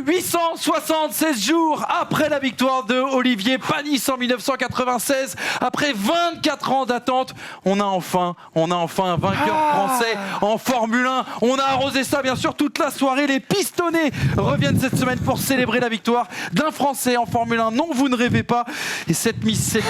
876 jours après la victoire de Olivier Panis en 1996, après 24 ans d'attente, on a enfin un vainqueur français en Formule 1. On a arrosé ça bien sûr toute la soirée. Les pistonnés reviennent cette semaine pour célébrer la victoire d'un Français en Formule 1. Non, vous ne rêvez pas. Et cette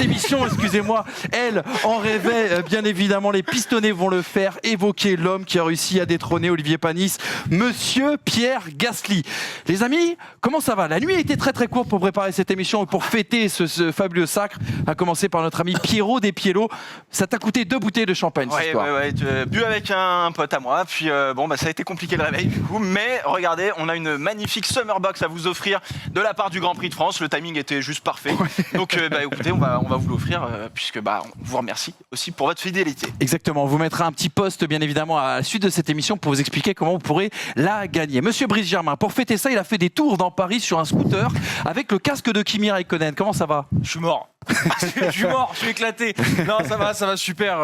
émission, excusez-moi, elle en rêvait bien évidemment. Les pistonnés vont le faire évoquer l'homme qui a réussi à détrôner Olivier Panis, Monsieur Pierre Gasly. Les amis, comment ça va? La nuit a été très très courte pour préparer cette émission et pour fêter ce fabuleux sacre, à commencer par notre ami Pierrot des Piello. Ça t'a coûté 2 bouteilles de champagne cette histoire. Ouais, bu avec un pote à moi, puis ça a été compliqué le réveil du coup, mais regardez, on a une magnifique Summer Box à vous offrir de la part du Grand Prix de France. Le timing était juste parfait, donc écoutez, on va vous l'offrir puisque on vous remercie aussi pour votre fidélité. Exactement, on vous mettra un petit post bien évidemment à la suite de cette émission pour vous expliquer comment vous pourrez la gagner. Monsieur Brice Germain, pour fêter ça, il a fait des tours dans Paris sur un scooter avec le casque de Kimi Räikkönen. Comment ça va? Je suis mort. Je suis éclaté. Non, ça va super.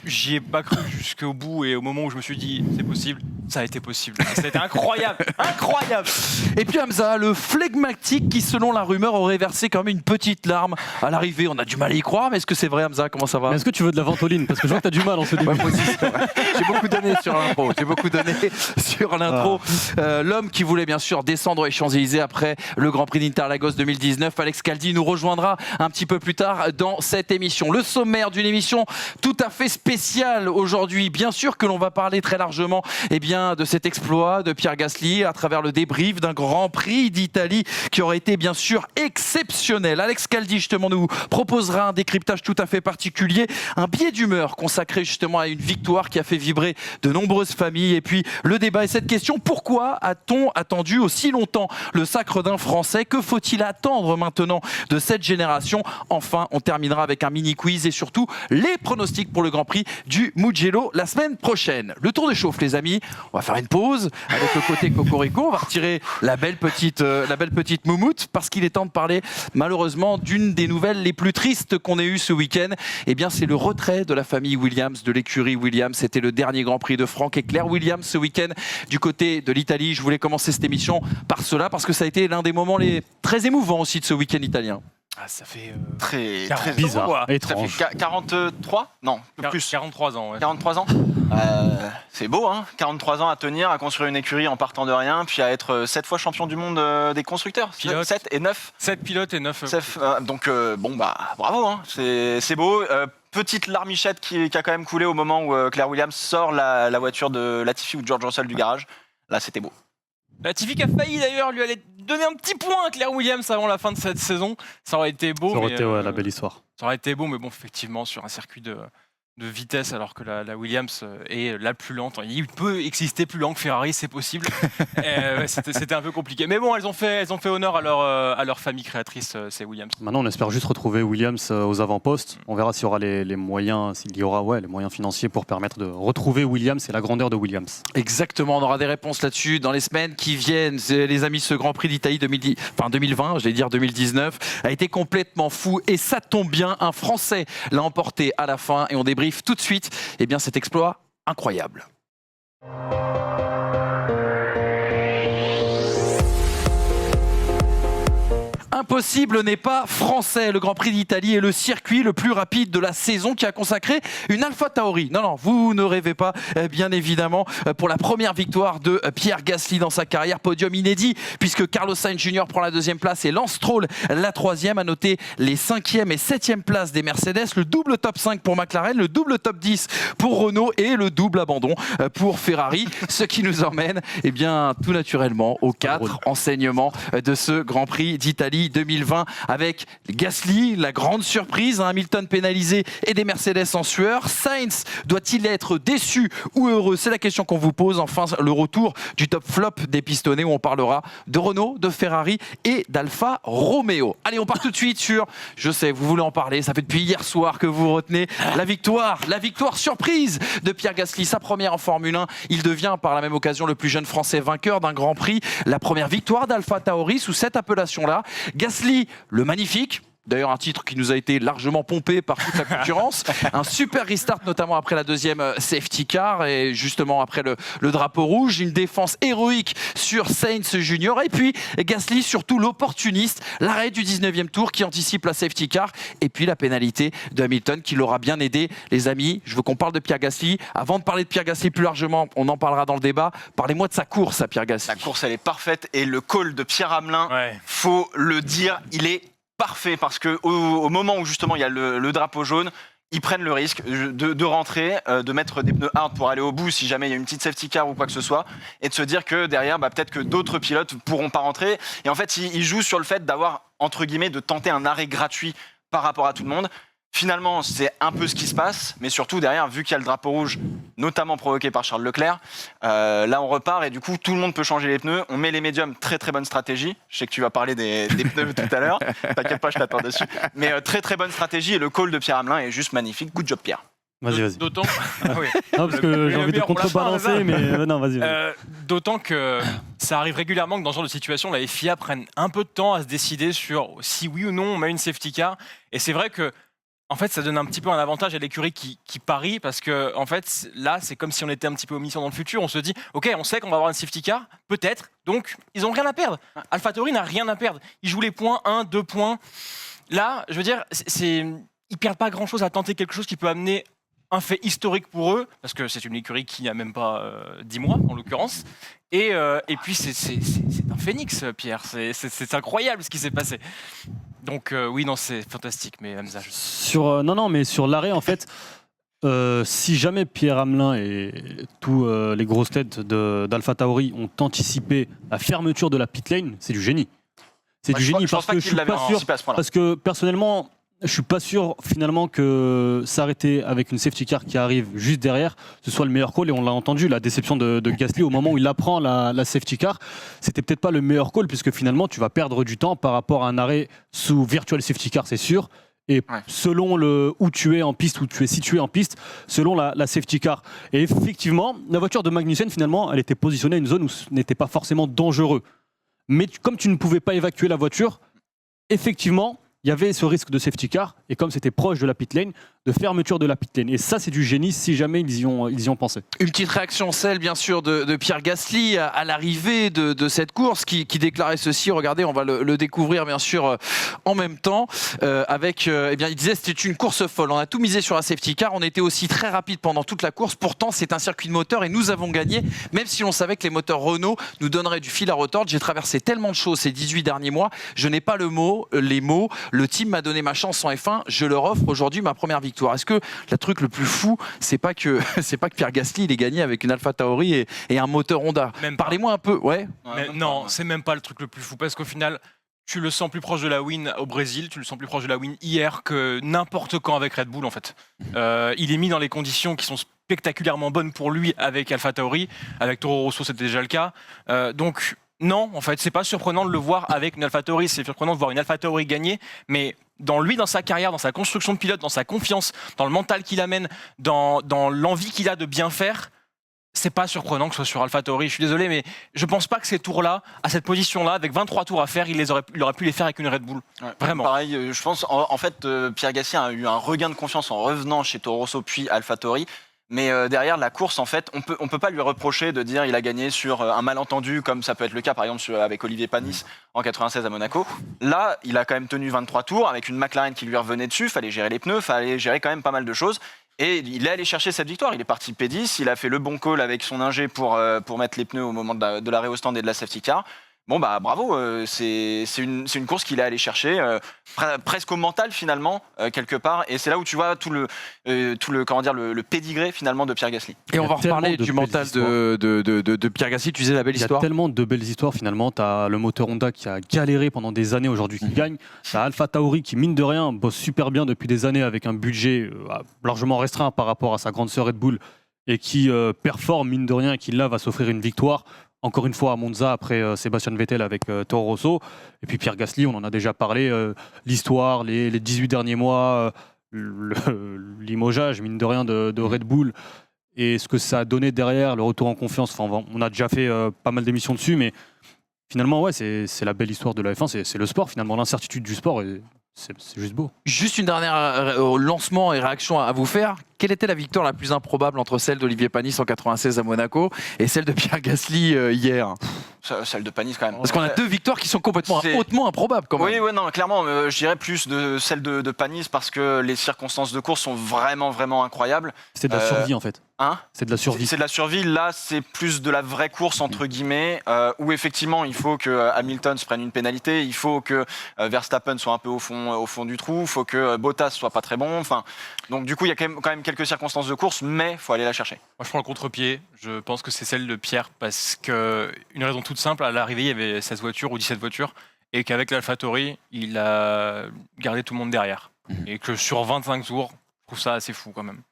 J'y ai pas cru jusqu'au bout et au moment où je me suis dit c'est possible, ça a été possible. C'était incroyable. Et puis Hamza, le flegmatique qui selon la rumeur aurait versé quand même une petite larme à l'arrivée. On a du mal à y croire, mais est-ce que c'est vrai Hamza? Comment ça va? Est-ce que tu veux de la ventoline? Parce que je vois que t'as du mal en ce début. Ouais, moi aussi, j'ai beaucoup donné sur l'intro. L'homme qui voulait bien sûr descendre les Champs-Élysées après le Grand Prix d'Interlagos 2019, Alex Caldi, nous rejoindra un petit peu plus tard dans cette émission. Le sommaire d'une émission tout à fait spéciale aujourd'hui. Bien sûr que l'on va parler très largement de cet exploit de Pierre Gasly à travers le débrief d'un Grand Prix d'Italie qui aurait été bien sûr exceptionnel. Alex Caldi justement nous proposera un décryptage tout à fait particulier, un billet d'humeur consacré justement à une victoire qui a fait vibrer de nombreuses familles. Et puis le débat est cette question: pourquoi a-t-on attendu aussi longtemps le sacre d'un Français? Que faut-il attendre maintenant de cette génération? Enfin, on terminera avec un mini-quiz et surtout les pronostics pour le Grand Prix du Mugello la semaine prochaine. Le tour de chauffe, les amis. On va faire une pause avec le côté cocorico. On va retirer la belle petite moumoute parce qu'il est temps de parler malheureusement d'une des nouvelles les plus tristes qu'on ait eues ce week-end. C'est le retrait de la famille Williams, de l'écurie Williams. C'était le dernier Grand Prix de Frank et Claire Williams ce week-end du côté de l'Italie. Je voulais commencer cette émission par cela parce que ça a été l'un des moments très émouvants aussi de ce week-end italien. Ça fait très bizarre, étrange. Ça fait 43? Non, plus. 43 ans. Ouais. 43 ans. C'est beau, hein. 43 ans à tenir, à construire une écurie en partant de rien, puis à être 7 fois champion du monde des constructeurs. Pilote. 7 et 9. 7 pilotes et 9. Bravo, hein. C'est beau. Petite larmichette qui a quand même coulé au moment où Claire Williams sort la voiture de Latifi ou de George Russell du garage. Là, c'était beau. Latifi qui a failli d'ailleurs lui aller donner un petit point à Claire Williams avant la fin de cette saison. Ça aurait été beau. Ça aurait été la belle histoire. Ça aurait été beau, mais bon, effectivement, sur un circuit de vitesse, alors que la Williams est la plus lente. Il peut exister plus lent que Ferrari, c'est possible. C'était un peu compliqué. Mais bon, elles ont fait honneur à leur famille créatrice, ces Williams. Maintenant, on espère juste retrouver Williams aux avant-postes. On verra s'il y aura les moyens, les moyens financiers pour permettre de retrouver Williams et la grandeur de Williams. Exactement, on aura des réponses là-dessus dans les semaines qui viennent. Les amis, ce Grand Prix d'Italie 2020, j'allais dire 2019, a été complètement fou et ça tombe bien, un Français l'a emporté à la fin et on débriefe tout de suite cet exploit incroyable. Impossible n'est pas français. Le Grand Prix d'Italie est le circuit le plus rapide de la saison qui a consacré une Alpha Tauri. Non, vous ne rêvez pas, bien évidemment, pour la première victoire de Pierre Gasly dans sa carrière. Podium inédit, puisque Carlos Sainz Jr. prend la 2e place et Lance Stroll la 3e. À noter les 5e et 7e places des Mercedes, le double top 5 pour McLaren, le double top 10 pour Renault et le double abandon pour Ferrari. Ce qui nous emmène, tout naturellement aux 4 enseignements de ce Grand Prix d'Italie 2020 avec Gasly, la grande surprise, Hamilton pénalisé et des Mercedes en sueur. Sainz doit-il être déçu ou heureux? C'est la question qu'on vous pose. Enfin, le retour du top flop des pistonnés où on parlera de Renault, de Ferrari et d'Alfa Romeo. Allez, on part tout de suite sur, je sais, vous voulez en parler, ça fait depuis hier soir que vous retenez la victoire surprise de Pierre Gasly, sa première en Formule 1. Il devient par la même occasion le plus jeune Français vainqueur d'un Grand Prix, la première victoire d'Alpha Tauri sous cette appellation-là. Gasly, le magnifique, D'ailleurs, un titre qui nous a été largement pompé par toute la concurrence. Un super restart, notamment après la deuxième safety car et justement après le drapeau rouge. Une défense héroïque sur Sainz Junior. Et puis Gasly, surtout l'opportuniste, l'arrêt du 19e tour qui anticipe la safety car. Et puis la pénalité de Hamilton qui l'aura bien aidé. Les amis, je veux qu'on parle de Pierre Gasly. Avant de parler de Pierre Gasly plus largement, on en parlera dans le débat. Parlez-moi de sa course à Pierre Gasly. La course, elle est parfaite. Et le call de Pierre Hamelin, faut le dire, il est parfait. Parce qu'au moment où justement il y a le drapeau jaune, ils prennent le risque de rentrer, de mettre des pneus hard pour aller au bout si jamais il y a une petite safety car ou quoi que ce soit, et de se dire que derrière, peut-être que d'autres pilotes pourront pas rentrer. Et en fait, ils jouent sur le fait d'avoir, entre guillemets, de tenter un arrêt gratuit par rapport à tout le monde. Finalement, c'est un peu ce qui se passe, mais surtout derrière, vu qu'il y a le drapeau rouge, notamment provoqué par Charles Leclerc, là on repart et du coup tout le monde peut changer les pneus. On met les médiums, très très bonne stratégie. Je sais que tu vas parler des pneus tout à l'heure, t'inquiète pas, je t'attends dessus. Mais très très bonne stratégie et le call de Pierre Hamelin est juste magnifique. Good job Pierre. Vas-y. D'autant. Ah oui. Non, parce que j'ai envie de contrebalancer, mais non, vas-y. D'autant que ça arrive régulièrement que dans ce genre de situation, la FIA prenne un peu de temps à se décider sur si oui ou non on met une safety car. Et c'est vrai que en fait, ça donne un petit peu un avantage à l'écurie qui parie parce que en fait, là, c'est comme si on était un petit peu omniscient dans le futur. On se dit, ok, on sait qu'on va avoir une safety car, peut-être. Donc, ils ont rien à perdre. AlphaTauri n'a rien à perdre. Ils jouent les points, 1, 2 points. Là, je veux dire, ils perdent pas grand-chose à tenter quelque chose qui peut amener un fait historique pour eux, parce que c'est une écurie qui n'a même pas 10 mois, en l'occurrence. Et puis, c'est un phénix, Pierre. C'est incroyable ce qui s'est passé. Donc, oui, non, c'est fantastique. Mais Hamza, mais sur l'arrêt, en fait, si jamais Pierre Hamelin et tous les grosses têtes d'AlphaTauri ont anticipé la fermeture de la pit lane, c'est du génie. C'est du génie parce que je suis pas sûr. Parce que personnellement, je suis pas sûr finalement que s'arrêter avec une safety car qui arrive juste derrière, ce soit le meilleur call. Et on l'a entendu, la déception de Gasly au moment où il apprend la safety car, c'était peut-être pas le meilleur call puisque finalement tu vas perdre du temps par rapport à un arrêt sous virtual safety car, c'est sûr. Et selon où tu es en piste, où tu es situé en piste, selon la safety car. Et effectivement, la voiture de Magnussen finalement, elle était positionnée à une zone où ce n'était pas forcément dangereux. Mais comme tu ne pouvais pas évacuer la voiture, effectivement, il y avait ce risque de safety car, et comme c'était proche de la pit lane, de fermeture de la pit lane. Et ça, c'est du génie si jamais ils y ont pensé. Une petite réaction, celle bien sûr de Pierre Gasly à l'arrivée de cette course qui déclarait ceci. Regardez, on va le découvrir bien sûr en même temps. Eh bien, il disait c'était une course folle. On a tout misé sur la safety car. On était aussi très rapide pendant toute la course. Pourtant, c'est un circuit de moteur et nous avons gagné, même si on savait que les moteurs Renault nous donneraient du fil à retordre. J'ai traversé tellement de choses ces 18 derniers mois. Je n'ai pas les mots. Le team m'a donné ma chance en F1. Je leur offre aujourd'hui ma première victoire. Est-ce que le truc le plus fou, c'est pas que Pierre Gasly il est gagné avec une AlphaTauri et un moteur Honda? Parlez-moi un peu. Non, c'est même pas le truc le plus fou parce qu'au final, tu le sens plus proche de la win au Brésil, tu le sens plus proche de la win hier que n'importe quand avec Red Bull en fait. Il est mis dans les conditions qui sont spectaculairement bonnes pour lui avec AlphaTauri, avec Toro Rosso c'était déjà le cas. Donc non, en fait, c'est pas surprenant de le voir avec une AlphaTauri, c'est surprenant de voir une AlphaTauri gagner, mais dans sa carrière, dans sa construction de pilote, dans sa confiance, dans le mental qu'il amène, dans l'envie qu'il a de bien faire, c'est pas surprenant que ce soit sur AlphaTauri. Je suis désolé, mais je pense pas que ces tours-là, à cette position-là, avec 23 tours à faire, il aurait pu les faire avec une Red Bull. Ouais, vraiment. Pareil, je pense, en fait, Pierre Gasly a eu un regain de confiance en revenant chez Toro Rosso puis AlphaTauri. Mais derrière la course, en fait, on peut pas lui reprocher de dire il a gagné sur un malentendu, comme ça peut être le cas par exemple avec Olivier Panis en 96 à Monaco. Là, il a quand même tenu 23 tours avec une McLaren qui lui revenait dessus, fallait gérer les pneus, fallait gérer quand même pas mal de choses. Et il est allé chercher cette victoire. Il est parti P10, il a fait le bon call avec son ingé pour mettre les pneus au moment de l'arrêt au stand et de la safety car. Bon bah bravo, c'est une course qu'il est allé chercher presque au mental finalement quelque part, et c'est là où tu vois tout le pédigré finalement de Pierre Gasly. Et on va reparler du mental de Pierre Gasly. Tu disais la belle histoire. Il y a tellement de belles histoires finalement. Tu as le moteur Honda qui a galéré pendant des années, aujourd'hui qui gagne. Tu as AlphaTauri qui mine de rien bosse super bien depuis des années avec un budget largement restreint par rapport à sa grande sœur Red Bull, et qui performe mine de rien et qui là va s'offrir une victoire. Encore une fois à Monza après Sébastien Vettel avec Toro Rosso. Et puis Pierre Gasly, on en a déjà parlé, l'histoire, les 18 derniers mois, le limogeage, mine de rien, de Red Bull, et ce que ça a donné derrière, le retour en confiance. Enfin, on a déjà fait pas mal d'émissions dessus, mais finalement, ouais, c'est la belle histoire de la F1, c'est le sport, finalement, l'incertitude du sport. Et c'est juste beau. Juste une dernière lancement et réaction à vous faire. Quelle était la victoire la plus improbable entre celle d'Olivier Panis en 96 à Monaco et celle de Pierre Gasly hier? Celle de Panis quand même. Parce qu'on a deux victoires qui sont complètement C'est- hautement improbables quand même. Oui, non, clairement, je dirais plus de celle de Panis parce que les circonstances de course sont vraiment, vraiment incroyables. C'est de la survie en fait. Hein C'est de la survie. C'est de la survie. Là, c'est plus de la vraie course, entre guillemets, où effectivement, il faut que Hamilton se prenne une pénalité, il faut que Verstappen soit un peu au fond du trou, il faut que Bottas soit pas très bon. Enfin, donc, du coup, il y a quand même quelques circonstances de course, mais il faut aller la chercher. Moi, je prends le contre-pied. Je pense que c'est celle de Pierre parce que une raison toute simple, à l'arrivée, il y avait 16 voitures ou 17 voitures et qu'avec l'AlphaTauri, il a gardé tout le monde derrière. Et que sur 25 tours, je trouve ça assez fou quand même.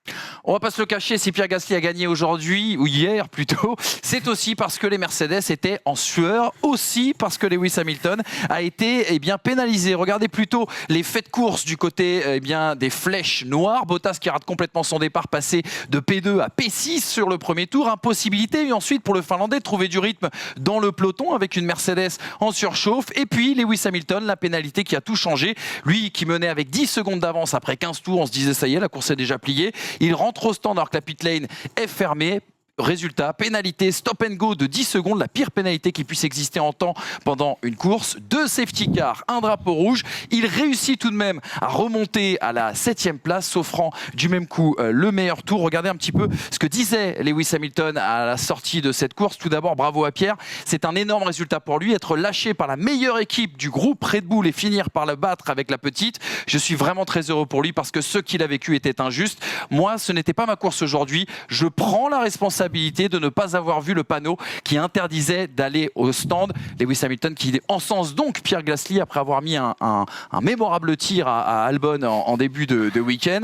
On va pas se le cacher, si Pierre Gasly a gagné aujourd'hui, ou hier plutôt, c'est aussi parce que les Mercedes étaient en sueur, aussi parce que Lewis Hamilton a été pénalisé. Regardez plutôt les faits de course du côté des flèches noires. Bottas qui rate complètement son départ, passé de P2 à P6 sur le premier tour. Impossibilité, et ensuite pour le Finlandais de trouver du rythme dans le peloton avec une Mercedes en surchauffe. Et puis Lewis Hamilton, la pénalité qui a tout changé. Lui qui menait avec 10 secondes d'avance après 15 tours, on se disait ça y est, la course est déjà pliée. Il rentre au stand alors que la pit lane est fermée. Résultat, pénalité stop and go de 10 secondes, la pire pénalité qui puisse exister en temps pendant une course. 2 safety cars, un drapeau rouge. Il réussit tout de même à remonter à la 7e place, s'offrant du même coup le meilleur tour. Regardez un petit peu ce que disait Lewis Hamilton à la sortie de cette course. Tout d'abord, bravo à Pierre. C'est un énorme résultat pour lui, être lâché par la meilleure équipe du groupe Red Bull et finir par le battre avec la petite. Je suis vraiment très heureux pour lui parce que ce qu'il a vécu était injuste. Moi, ce n'était pas ma course aujourd'hui. Je prends la responsabilité de ne pas avoir vu le panneau qui interdisait d'aller au stand. Lewis Hamilton qui encense donc Pierre Gasly après avoir mis un mémorable tir à Albon en début de week-end.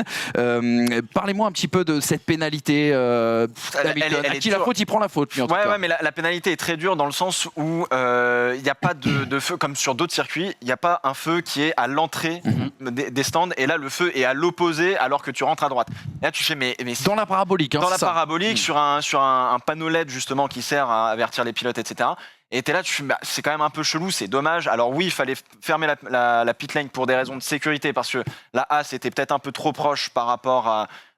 Parlez-moi un petit peu de cette pénalité. Hamilton. elle À est qui la dure. faute, il prend la faute. Lui, en tout cas. Ouais, mais la pénalité est très dure dans le sens où il n'y a pas de feu comme sur d'autres circuits. Il n'y a pas un feu qui est à l'entrée des stands et là le feu est à l'opposé alors que tu rentres à droite. Et là tu fais mais Dans la parabolique. Hein, dans la c'est ça. parabolique sur un panneau LED justement qui sert à avertir les pilotes, etc. Et t'es là, c'est quand même un peu chelou, c'est dommage. Alors oui, il fallait fermer la pit lane pour des raisons de sécurité parce que la Haas était peut-être un peu trop proche par rapport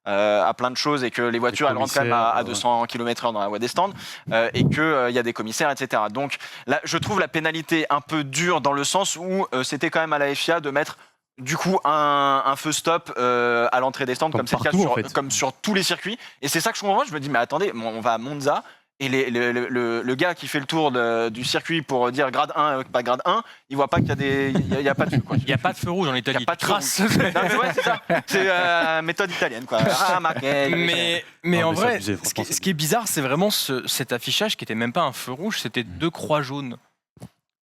à plein de choses et que les voitures elles rentrent quand même à 200 km/h dans la voie des stands et qu'il y a des commissaires, etc. Donc là, je trouve la pénalité un peu dure dans le sens où c'était quand même à la FIA de mettre du coup un feu stop à l'entrée des stands comme c'est le cas partout, en fait. comme sur tous les circuits. Et c'est ça que je comprends pas. Je me dis mais attendez, on va à Monza et le gars qui fait le tour du circuit pour dire grade 1 pas grade 1, il voit pas qu'il y a il y a pas de feu, quoi. Il n'y a pas de feu rouge en Il y Italie. a pas de feu Trace. rouge. Non, mais ouais, c'est ça. C'est méthode italienne, quoi. Ah, marqué. Mais en mais c'est vrai, abusé, ce franchement, qui est bizarre, c'est vraiment cet affichage qui était même pas un feu rouge, c'était 2 croix jaunes.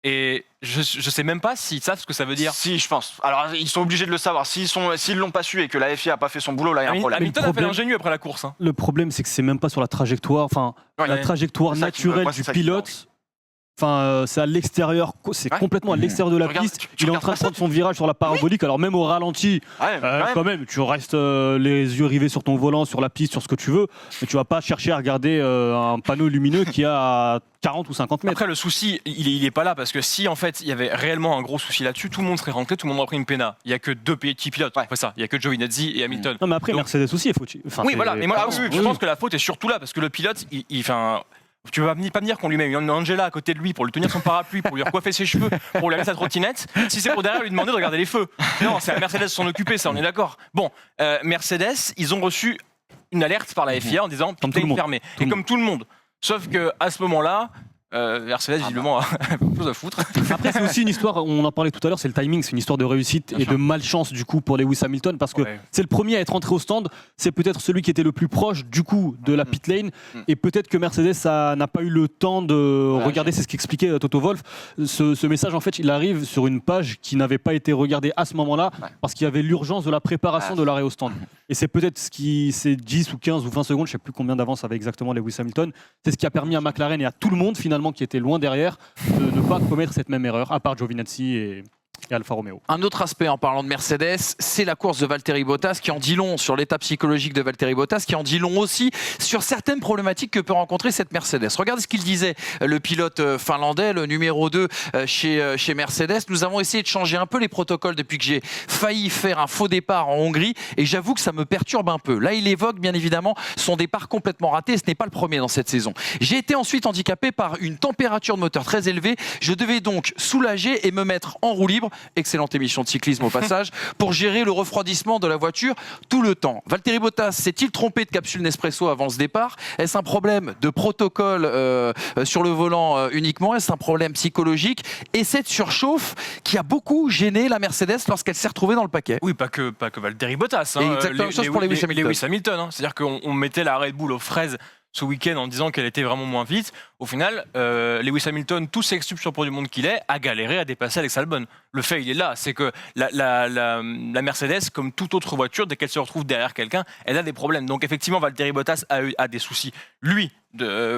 Et je sais même pas s'ils savent ce que ça veut dire. Si, je pense. Alors, ils sont obligés de le savoir. S'ils l'ont pas su et que la FIA a pas fait son boulot, là, il y a un problème. Hamilton a fait problème- l'ingénieux après la course. Hein. Le problème, c'est que c'est même pas sur la trajectoire. Enfin, Ouais, la trajectoire c'est ça qui me- naturelle moi, c'est du ça qui me pilote. Enfin, c'est à l'extérieur, c'est Ouais. complètement à l'extérieur de la Regarde, piste. tu Il est en regardes train de pas ça, prendre son virage sur la parabolique. Alors même au ralenti, Ouais, quand même, tu restes les yeux rivés sur ton volant, sur la piste, sur ce que tu veux, mais tu vas pas chercher à regarder un panneau lumineux qui a 40 ou 50 mètres. Après, le souci, il est pas là parce que si en fait il y avait réellement un gros souci là-dessus, tout le monde serait rentré, tout le monde aurait pris une pénale. Il y a que 2 petits pilotes. Ouais. Après ça, il y a que Giovinazzi et Hamilton. Non, mais après, Donc- Mercedes aussi, il faut. Enfin, Oui, c'est- voilà. Mais moi, Ah, je pense que la faute est surtout là parce que le pilote, tu vas pas me dire qu'on lui met une Angela à côté de lui pour lui tenir son parapluie, pour lui recoiffer ses cheveux, pour lui allumer sa trottinette, si c'est pour derrière lui demander de regarder les feux. Non, c'est à Mercedes de s'en occuper, ça on est d'accord. Bon, Mercedes, ils ont reçu une alerte par la FIA en disant Comme pit tout le lane monde. fermée. Tout Et le comme tout le monde. Sauf que à ce moment-là, Mercedes visiblement a quelque chose à foutre. Après, c'est aussi une histoire, on en parlait tout à l'heure, c'est le timing, c'est une histoire de réussite Bien et sûr. de malchance du coup pour Lewis Hamilton parce que Ouais. c'est le premier à être entré au stand, c'est peut-être celui qui était le plus proche du coup de la pit lane et peut-être que Mercedes n'a pas eu le temps de regarder, c'est ce qu'expliquait Toto Wolff. Ce message en fait il arrive sur une page qui n'avait pas été regardée à ce moment-là parce qu'il y avait l'urgence de la préparation de l'arrêt au stand. Et c'est peut-être ce qui, c'est 10 ou 15 ou 20 secondes, je sais plus combien d'avance avait exactement Lewis Hamilton, c'est ce qui a permis à McLaren et à tout le monde finalement qui était loin derrière de ne pas commettre cette même erreur, à part Giovinazzi et et Alfa Romeo. Un autre aspect en parlant de Mercedes, c'est la course de Valtteri Bottas qui en dit long sur l'état psychologique de Valtteri Bottas, qui en dit long aussi sur certaines problématiques que peut rencontrer cette Mercedes. Regardez ce qu'il disait, le pilote finlandais, le numéro 2 chez Mercedes. Nous avons essayé de changer un peu les protocoles depuis que j'ai failli faire un faux départ en Hongrie et j'avoue que ça me perturbe un peu. Là, il évoque bien évidemment son départ complètement raté. Ce n'est pas le premier dans cette saison. J'ai été ensuite handicapé par une température de moteur très élevée. Je devais donc soulager et me mettre en roue libre. Excellente émission de cyclisme au passage, pour gérer le refroidissement de la voiture tout le temps. Valtteri Bottas s'est-il trompé de capsule Nespresso avant ce départ? Est-ce un problème de protocole sur le volant uniquement? Est-ce un problème psychologique? Et cette surchauffe qui a beaucoup gêné la Mercedes lorsqu'elle s'est retrouvée dans le paquet. Oui, pas que Valtteri Bottas. Et exactement la même chose pour Lewis Hamilton. Lewis Hamilton, hein. C'est-à-dire qu'on mettait la Red Bull aux fraises ce week-end en disant qu'elle était vraiment moins vite. Au final, Lewis Hamilton, tout sextuple champion du monde qu'il est, a galéré à dépasser Alex Albon. Le fait, il est là. C'est que la Mercedes, comme toute autre voiture, dès qu'elle se retrouve derrière quelqu'un, elle a des problèmes. Donc effectivement, Valtteri Bottas a des soucis, lui,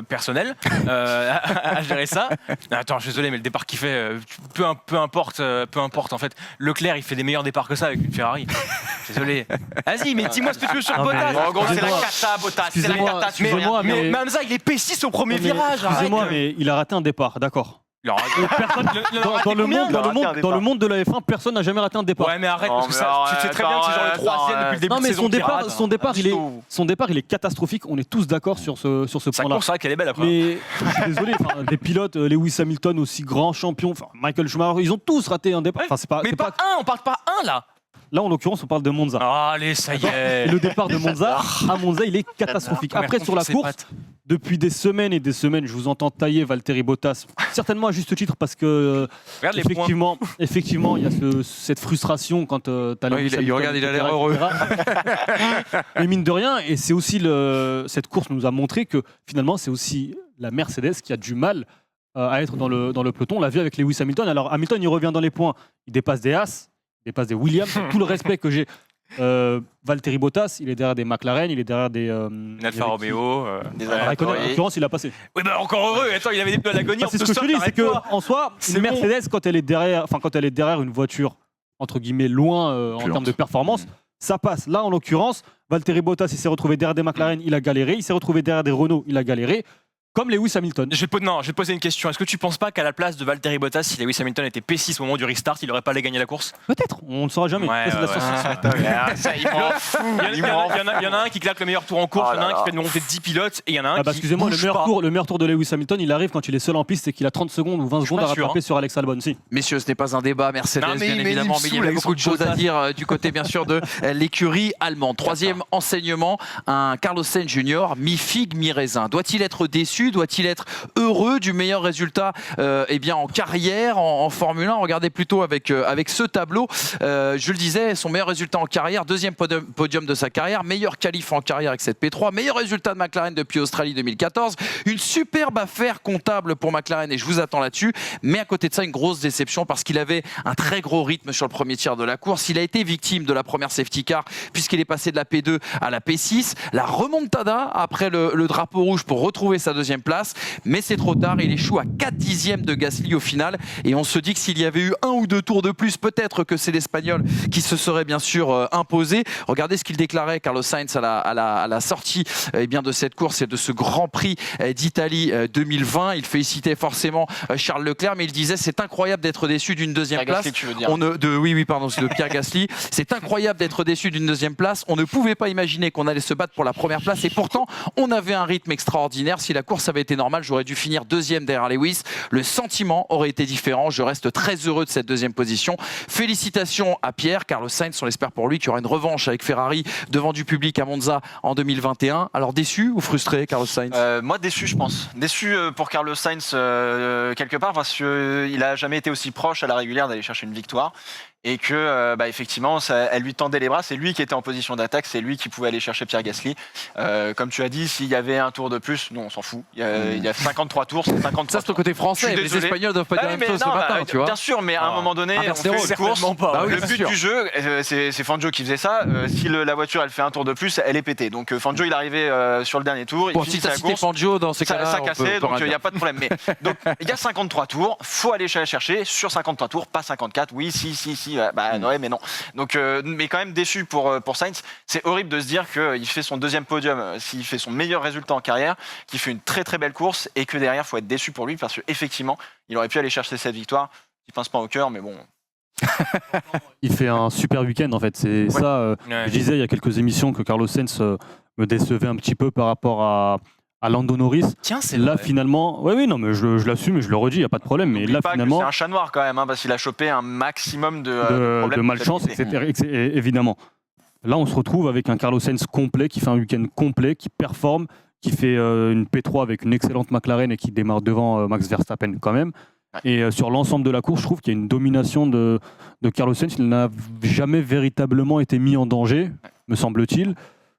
personnel, à gérer ça. Attends, je suis désolé, mais le départ qu'il fait, peu importe en fait. Leclerc, il fait des meilleurs départs que ça avec une Ferrari. Désolé. Vas-y, mais dis-moi ce que tu veux sur Bottas. En gros, c'est la Excusez-moi. cata, Bottas. C'est la Excusez-moi, cata. excusez-moi, Mais Hamza, il est P6 au premier virage. Excusez-moi, mais il a raté un départ, d'accord. Il aura- il en a raté Dans le combien monde, dans le monde de la F1, personne n'a jamais raté un départ. Ouais, mais arrête, Oh, parce que mais ça, tu sais très bien que c'est genre le arrête, troisième depuis le début Non, de mais saison. son qui départ, rate. son départ, il est catastrophique. On est tous d'accord sur ce Sa point-là. course, c'est vrai qu'elle est belle après. Mais désolé, des pilotes, Lewis Hamilton aussi grand champion, Michael Schumacher, ils ont tous raté un départ. Enfin, Mais pas un, on parle pas un là. Là, en l'occurrence, on parle de Monza. Ah, allez, ça y Et est. le départ de Monza, à Monza, il est catastrophique. Après, sur la course, depuis des semaines et des semaines, je vous entends tailler Valtteri Bottas, certainement à juste titre, parce que Regarde les points. effectivement, il y a cette frustration quand tu as Ouais, il regarde, il a l'air heureux. Mais mine de rien, et c'est aussi cette course nous a montré que finalement, c'est aussi la Mercedes qui a du mal à être dans le peloton. On l'a vu avec Lewis Hamilton. Alors, Hamilton, il revient dans les points, il dépasse des Haas, il dépasse des Williams. Tout le respect que j'ai. Valtteri Bottas, il est derrière des McLaren, il est derrière des Alfa Romeo. Des En l'occurrence, il a passé. Oui, bah encore heureux. Attends, il avait des pneus à l'agonie. C'est ce que je te dis, c'est que en soi, C'est une Mercedes, quand elle est derrière une voiture entre guillemets loin en termes de performance, ça passe. Là, en l'occurrence, Valtteri Bottas, il s'est retrouvé derrière des McLaren, il a galéré. Il s'est retrouvé derrière des Renault, il a galéré. Comme Lewis Hamilton. Je vais te poser une question. Est-ce que tu penses pas qu'à la place de Valtteri Bottas, si Lewis Hamilton était P6 au moment du restart, il aurait pas allé gagner la course? Peut-être, on ne le saura jamais. Ouais, Ça, c'est de la ouais, science-fiction. Il m'en fout. Il y en a un qui claque le meilleur tour en course, il y en a un qui fait une montée de 10 pilotes, et il y en a un qui Excusez-moi, bouge pas. le meilleur tour de Lewis Hamilton, il arrive quand il est seul en piste et qu'il a 30 secondes ou 20 secondes à pas sûr, rattraper sur Alex Albon. Si. Messieurs, ce n'est pas un débat Mercedes, Non, mais bien il évidemment, me mais il y saoule avait avec beaucoup de son choses à Bottas. dire du côté, bien sûr, de l'écurie allemande. Troisième enseignement, un Carlos Sainz Junior, mi-figue, mi-raisin. Doit-il être déçu? Doit-il être heureux du meilleur résultat en carrière, en Formule 1? Regardez plutôt avec ce tableau. Je le disais, son meilleur résultat en carrière, deuxième podium de sa carrière, meilleur qualif en carrière avec cette P3, meilleur résultat de McLaren depuis Australie 2014, une superbe affaire comptable pour McLaren et je vous attends là-dessus, mais à côté de ça, une grosse déception parce qu'il avait un très gros rythme sur le premier tiers de la course. Il a été victime de la première safety car puisqu'il est passé de la P2 à la P6, la remontada après le drapeau rouge pour retrouver sa deuxième place, mais c'est trop tard, il échoue à 4 dixièmes de Gasly au final et on se dit que s'il y avait eu 1 ou 2 tours de plus, peut-être que c'est l'Espagnol qui se serait bien sûr imposé. Regardez ce qu'il déclarait, Carlos Sainz, à la sortie de cette course et de ce Grand Prix d'Italie 2020. Il félicitait forcément Charles Leclerc, mais il disait c'est incroyable d'être déçu d'une deuxième place. Gasly, tu veux dire. C'est de Pierre Gasly. C'est incroyable d'être déçu d'une deuxième place. On ne pouvait pas imaginer qu'on allait se battre pour la première place et pourtant on avait un rythme extraordinaire. Si la course avait été normale, j'aurais dû finir deuxième derrière Lewis. Le sentiment aurait été différent. Je reste très heureux de cette deuxième position. Félicitations à Pierre. Carlos Sainz, on l'espère pour lui, qui aura une revanche avec Ferrari devant du public à Monza en 2021. Alors déçu ou frustré, Carlos Sainz? Moi déçu, je pense. Déçu pour Carlos Sainz quelque part parce qu'il n'a jamais été aussi proche à la régulière d'aller chercher une victoire. et que effectivement elle lui tendait les bras, c'est lui qui était en position d'attaque, c'est lui qui pouvait aller chercher Pierre Gasly. Comme tu as dit, s'il y avait un tour de plus, non on s'en fout, il y a 53 tours, c'est 53 Ça, c'est le côté français. Je suis Les désolé. Espagnols doivent pas dire la même chose ce matin, tu vois. bien sûr, mais à un moment donné, on fait Verstappen, une course. Bah oui, Le bien but sûr. du jeu, c'est Fangio qui faisait ça. Si la voiture elle fait un tour de plus, elle est pétée. Donc Fangio il est arrivé sur le dernier tour, il Bon, finit si t'as sa cité course. Fangio dans ces cas-là, Ça on peut cassait, donc rien il n'y dire. a pas de problème. Mais donc il y a 53 tours, faut aller chercher sur 53 tours, pas 54. Oui, si, ouais, mais non. Donc, mais quand même déçu pour Sainz. C'est horrible de se dire qu'il fait son deuxième podium, s'il fait son meilleur résultat en carrière, qu'il fait une très très belle course et que derrière faut être déçu pour lui parce qu'effectivement il aurait pu aller chercher cette victoire. Il pince pas au cœur, mais bon. Il fait un super week-end en fait. C'est ça. Ouais. Je disais il y a quelques émissions que Carlos Sainz me décevait un petit peu par rapport à Lando Norris. Tiens, c'est Là vrai. finalement, oui, non, mais je l'assume et je le redis, il n'y a pas de problème. Mais N'oublie là pas que finalement, c'est un chat noir quand même, parce qu'il a chopé un maximum de de problèmes malchance, stabilité. etc. Évidemment. Là, on se retrouve avec un Carlos Sainz complet qui fait un week-end complet, qui performe, qui fait une P3 avec une excellente McLaren et qui démarre devant Max Verstappen quand même. Ouais. Et sur l'ensemble de la course, je trouve qu'il y a une domination de Carlos Sainz. Il n'a jamais véritablement été mis en danger, me semble-t-il.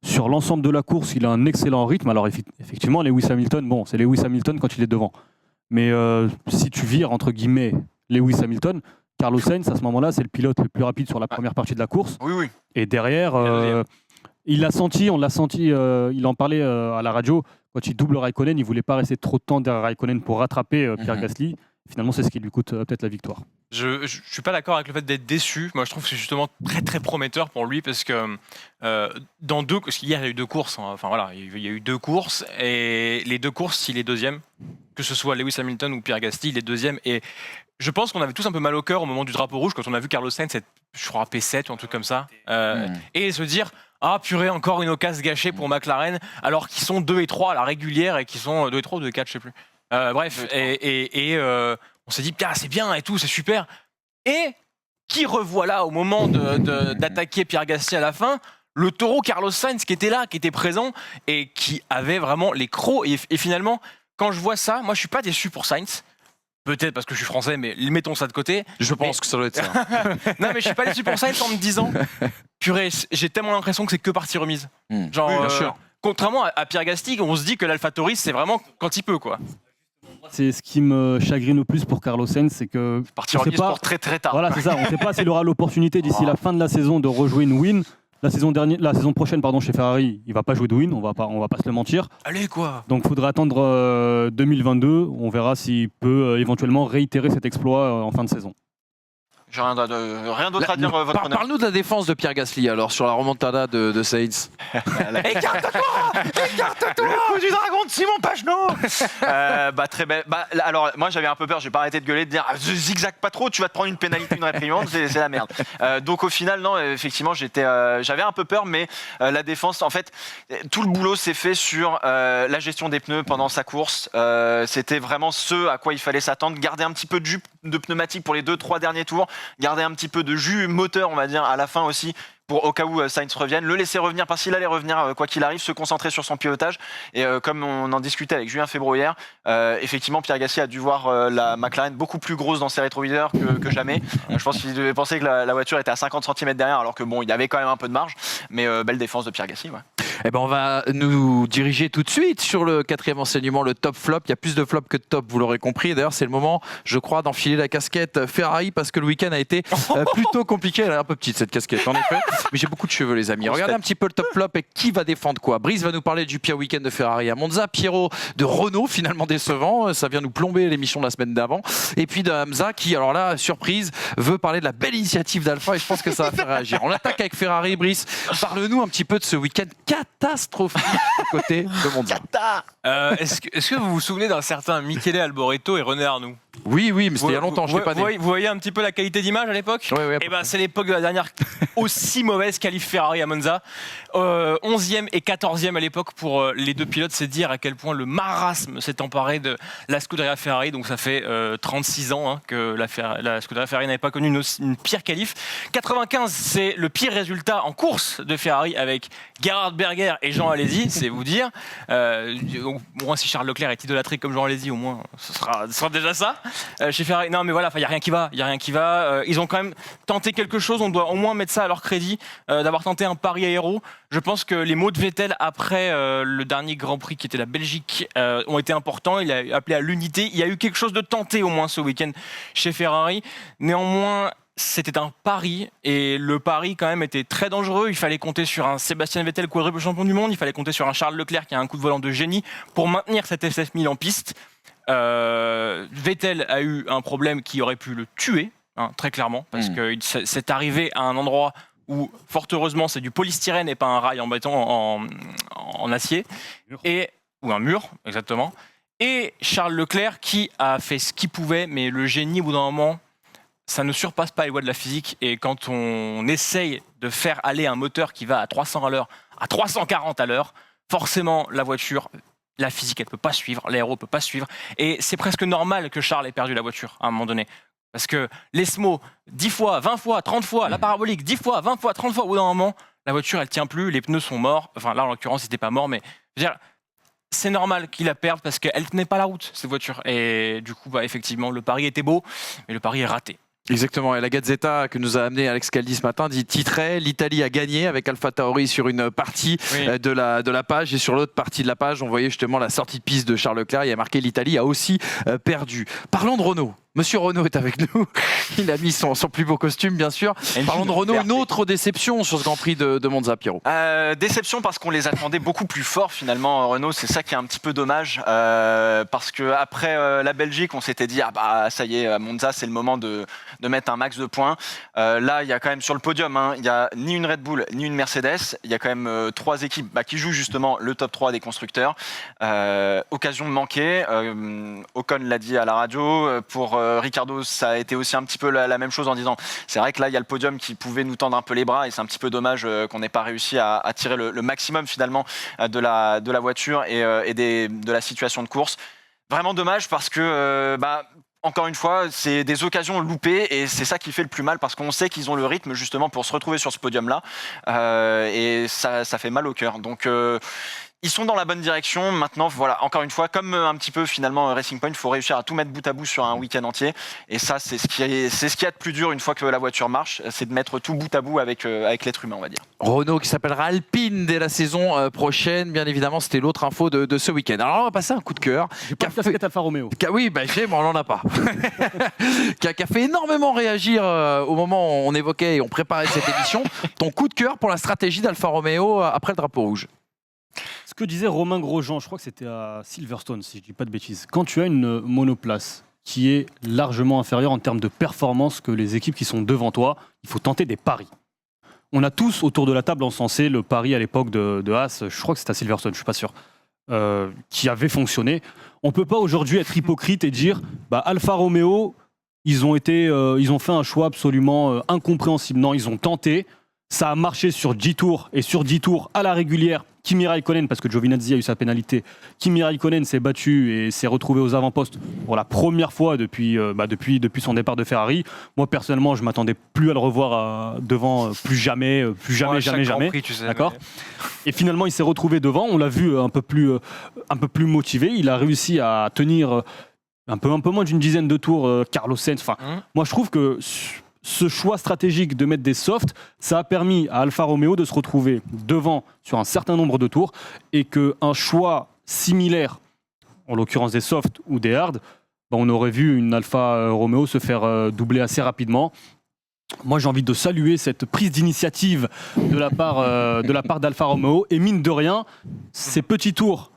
Sur l'ensemble de la course, il a un excellent rythme. Alors effectivement, Lewis Hamilton, bon, c'est Lewis Hamilton quand il est devant. Mais si tu vires, entre guillemets, Lewis Hamilton, Carlos Sainz, à ce moment-là, c'est le pilote le plus rapide sur la première partie de la course. Oui. Et derrière, Et la deuxième. on l'a senti, il en parlait à la radio, quand il double Raikkonen, il ne voulait pas rester trop de temps derrière Raikkonen pour rattraper Pierre Gasly. Finalement, c'est ce qui lui coûte peut-être la victoire. Je suis pas d'accord avec le fait d'être déçu. Moi, je trouve que c'est justement très très prometteur pour lui parce que parce qu'hier il y a eu 2 courses. Hein. Enfin voilà, il y a eu 2 courses et les 2 courses, il est deuxième. Que ce soit Lewis Hamilton ou Pierre Gasly, il est deuxième. Et je pense qu'on avait tous un peu mal au cœur au moment du drapeau rouge quand on a vu Carlos Sainz être, je crois, P7 ou un truc comme ça, et se dire. Ah purée, encore une occasion gâchée pour McLaren, alors qu'ils sont 2 et 3 à la régulière et qu'ils sont 2 et 3 ou 2 et 4, je sais plus. Bref, on s'est dit, c'est bien et tout, c'est super. Et qui revoilà au moment d'attaquer Pierre Gasly à la fin, le taureau Carlos Sainz qui était là, qui était présent et qui avait vraiment les crocs. Et finalement, quand je vois ça, moi je suis pas déçu pour Sainz. Peut-être parce que je suis français, mais mettons ça de côté. Je pense que ça doit être ça. Non, mais je suis pas déçu pour Sainz en me disant, purée, j'ai tellement l'impression que c'est que partie remise. Genre, Oui, bien sûr. Contrairement à Pierre Gasly, on se dit que l'AlphaTauri, c'est vraiment quand il peut, quoi. C'est ce qui me chagrine le plus pour Carlos Sainz, c'est que Partie on sait remise pas- pour très très tard. voilà, c'est ça. On ne sait pas s'il aura l'opportunité d'ici la fin de la saison de rejouer une win. La saison prochaine, chez Ferrari, il va pas jouer de win. On va pas se le mentir. Allez, quoi. Donc, il faudra attendre 2022. On verra s'il peut éventuellement réitérer cet exploit en fin de saison. J'ai rien d'autre à dire, votre honneur. Parle-nous de la défense de Pierre Gasly alors sur la remontada de Sainz. Écarte-toi Le coup du dragon de Simon Pagenaud Très belle. Alors, moi, j'avais un peu peur, j'ai pas arrêté de gueuler, de dire zigzag pas trop, tu vas te prendre une pénalité, une réprimande, c'est la merde. Donc, au final, non, effectivement, j'avais un peu peur, mais la défense, en fait, tout le boulot s'est fait sur la gestion des pneus pendant sa course. C'était vraiment ce à quoi il fallait s'attendre, garder un petit peu de jus de pneumatique pour les 2-3 derniers tours, garder un petit peu de jus moteur, on va dire, à la fin aussi, pour au cas où Sainz revienne, le laisser revenir parce qu'il allait revenir quoi qu'il arrive, se concentrer sur son pilotage. Et comme on en discutait avec Julien Febro hier, effectivement Pierre Gasly a dû voir la McLaren beaucoup plus grosse dans ses rétroviseurs que jamais. Je pense qu'il devait penser que la voiture était à 50 cm derrière, alors que bon, il y avait quand même un peu de marge. Mais belle défense de Pierre Gasly. Ouais. Eh ben, on va nous diriger tout de suite sur le 4e enseignement, le top flop. Il y a plus de flop que de top, vous l'aurez compris. D'ailleurs, c'est le moment, je crois, d'enfiler la casquette Ferrari parce que le week-end a été plutôt compliqué. Elle est un peu petite cette casquette, en effet. Mais j'ai beaucoup de cheveux, les amis. Regardez un petit peu le top flop et qui va défendre quoi. Brice va nous parler du pire week-end de Ferrari à Monza. Pierrot de Renault, finalement décevant. Ça vient nous plomber l'émission de la semaine d'avant. Et puis de Hamza qui, alors là, surprise, veut parler de la belle initiative d'Alpha et je pense que ça va faire réagir. On attaque avec Ferrari. Brice, parle-nous un petit peu de ce week-end catastrophique du côté de Monza. Est-ce que vous vous souvenez d'un certain Michele Alboreto et René Arnoux? Oui, mais c'était il y a longtemps, je ne l'ai pas né. Vous voyez un petit peu la qualité d'image à l'époque? Oui, Eh ben, c'est l'époque de la dernière aussi mauvaise qualif Ferrari à Monza. 11e et 14e à l'époque pour les deux pilotes, c'est dire à quel point le marasme s'est emparé de la Scuderia Ferrari. Donc ça fait 36 ans que la Scuderia Ferrari n'avait pas connu une pire qualif. 95, c'est le pire résultat en course de Ferrari avec Gerhard Berger et Jean Alesi, c'est vous dire. Au moins si Charles Leclerc est idolâtré comme Jean Alesi, au moins ce sera déjà ça. chez Ferrari. Non, mais voilà, il y a rien qui va. Ils ont quand même tenté quelque chose. On doit au moins mettre ça à leur crédit, d'avoir tenté un pari aéro. Je pense que les mots de Vettel après le dernier Grand Prix qui était la Belgique ont été importants. Il a appelé à l'unité. Il y a eu quelque chose de tenté au moins ce week-end chez Ferrari. Néanmoins, c'était un pari et le pari quand même était très dangereux. Il fallait compter sur un Sébastien Vettel quadruple champion du monde. Il fallait compter sur un Charles Leclerc qui a un coup de volant de génie pour maintenir cet SF1000 en piste. Vettel a eu un problème qui aurait pu le tuer, très clairement, parce que c'est arrivé à un endroit où, fort heureusement, c'est du polystyrène et pas un rail en béton, en acier, ou un mur, exactement. Et Charles Leclerc qui a fait ce qu'il pouvait, mais le génie, au bout d'un moment, ça ne surpasse pas les lois de la physique. Et quand on essaye de faire aller un moteur qui va à 300 à l'heure, à 340 à l'heure, forcément, la voiture, la physique, elle ne peut pas suivre, l'aéro ne peut pas suivre. Et c'est presque normal que Charles ait perdu la voiture à un moment donné. Parce que l'ESMO, 10 fois, 20 fois, 30 fois, la parabolique, 10 fois, 20 fois, 30 fois, au bout d'un moment, la voiture, elle ne tient plus, les pneus sont morts. Enfin, là, en l'occurrence, il n'était pas mort, mais je veux dire, c'est normal qu'il la perde parce qu'elle ne tenait pas la route, cette voiture. Et du coup, effectivement, le pari était beau, mais le pari est raté. Exactement, et la Gazzetta que nous a amené Alex Caldi ce matin titrait « L'Italie a gagné » avec Alpha Tauri sur une partie de la page, et sur l'autre partie de la page, on voyait justement la sortie de piste de Charles Leclerc. Il y a marqué « L'Italie a aussi perdu ». Parlons de Renault. Monsieur Renault est avec nous. Il a mis son plus beau costume, bien sûr. Parlons de Renault. Une autre déception sur ce Grand Prix de Monza, Pierrot. Déception parce qu'on les attendait beaucoup plus forts, finalement, Renault. C'est ça qui est un petit peu dommage. Parce qu'après la Belgique, on s'était dit, ça y est, Monza, c'est le moment de mettre un max de points. Là, il y a quand même sur le podium, il n'y a ni une Red Bull, ni une Mercedes. Il y a quand même 3 équipes qui jouent justement le top 3 des constructeurs. Occasion de manquer. Ocon l'a dit à la radio. Pour Ricardo, ça a été aussi un petit peu la même chose en disant c'est vrai que là il y a le podium qui pouvait nous tendre un peu les bras et c'est un petit peu dommage qu'on n'ait pas réussi à tirer le maximum finalement de la voiture et de la situation de course. Vraiment dommage parce que encore une fois, c'est des occasions loupées et c'est ça qui fait le plus mal parce qu'on sait qu'ils ont le rythme justement pour se retrouver sur ce podium-là et ça fait mal au cœur. Donc ils sont dans la bonne direction. Maintenant, voilà, encore une fois, comme un petit peu finalement Racing Point, il faut réussir à tout mettre bout à bout sur un week-end entier. Et ça, c'est ce qu'il y a de plus dur une fois que la voiture marche, c'est de mettre tout bout à bout avec l'être humain, on va dire. Renault qui s'appellera Alpine dès la saison prochaine. Bien évidemment, c'était l'autre info de ce week-end. Alors, on va passer un coup de cœur. J'ai pas de casquette Alfa Romeo. Oui, on n'en a pas. qui a fait énormément réagir au moment où on évoquait et on préparait cette émission. Ton coup de cœur pour la stratégie d'Alfa Romeo après le drapeau rouge. Ce que disait Romain Grosjean, je crois que c'était à Silverstone, si je ne dis pas de bêtises. Quand tu as une monoplace qui est largement inférieure en termes de performance que les équipes qui sont devant toi, il faut tenter des paris. On a tous autour de la table encensé le pari à l'époque de Haas, je crois que c'était à Silverstone, je ne suis pas sûr, qui avait fonctionné. On ne peut pas aujourd'hui être hypocrite et dire Alfa Romeo, ils ont fait un choix absolument incompréhensible. Non, ils ont tenté, ça a marché sur 10 tours et sur 10 tours à la régulière. Kimi Raikkonen, parce que Giovinazzi a eu sa pénalité, Kimi Raikkonen s'est battu et s'est retrouvé aux avant-postes pour la première fois depuis son départ de Ferrari. Moi, personnellement, je ne m'attendais plus à le revoir devant, plus jamais. Prix, tu sais, d'accord. Et finalement, il s'est retrouvé devant. On l'a vu un peu plus motivé. Il a réussi à tenir un peu moins d'une dizaine de tours Carlos Sainz. Moi, je trouve que ce choix stratégique de mettre des softs, ça a permis à Alfa Romeo de se retrouver devant sur un certain nombre de tours et qu'un choix similaire, en l'occurrence des softs ou des hards, on aurait vu une Alfa Romeo se faire doubler assez rapidement. Moi, j'ai envie de saluer cette prise d'initiative de la part d'Alfa Romeo et mine de rien, ces petits tours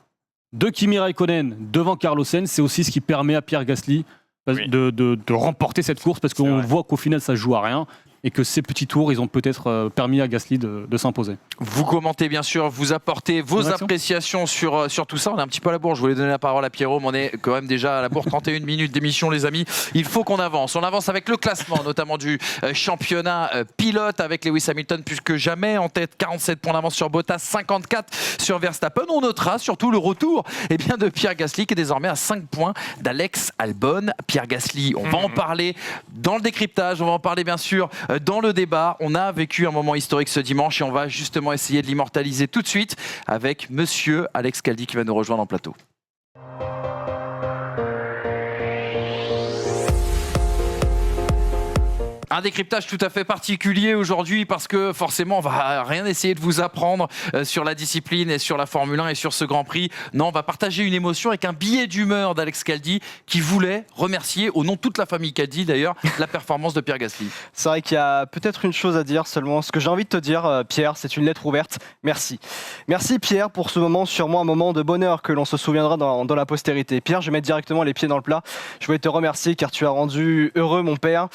de Kimi Raikkonen devant Carlos Sainz, c'est aussi ce qui permet à Pierre Gasly de remporter cette course parce qu'on voit qu'au final ça joue à rien et que ces petits tours ils ont peut-être permis à Gasly de s'imposer. Vous commentez bien sûr, vous apportez vos appréciations sur tout ça. On est un petit peu à la bourre, je voulais donner la parole à Pierrot, mais on est quand même déjà à la bourre, 31 minutes d'émission les amis. Il faut qu'on avance, on avance avec le classement notamment du championnat pilote avec Lewis Hamilton plus que jamais en tête, 47 points d'avance sur Bottas, 54 sur Verstappen. On notera surtout le retour de Pierre Gasly qui est désormais à 5 points d'Alex Albon. Pierre Gasly, on va en parler dans le décryptage, on va en parler bien sûr dans le débat. On a vécu un moment historique ce dimanche et on va justement essayer de l'immortaliser tout de suite avec monsieur Alex Caldi qui va nous rejoindre en plateau. Un décryptage tout à fait particulier aujourd'hui parce que forcément on va rien essayer de vous apprendre sur la discipline et sur la Formule 1 et sur ce Grand Prix. Non, on va partager une émotion avec un billet d'humeur d'Alex Caldi qui voulait remercier, au nom de toute la famille Caldi d'ailleurs, la performance de Pierre Gasly. C'est vrai qu'il y a peut-être une chose à dire seulement. Ce que j'ai envie de te dire, Pierre, c'est une lettre ouverte. Merci. Merci Pierre pour ce moment, sûrement un moment de bonheur que l'on se souviendra dans la postérité. Pierre, je vais mettre directement les pieds dans le plat. Je voulais te remercier car tu as rendu heureux mon père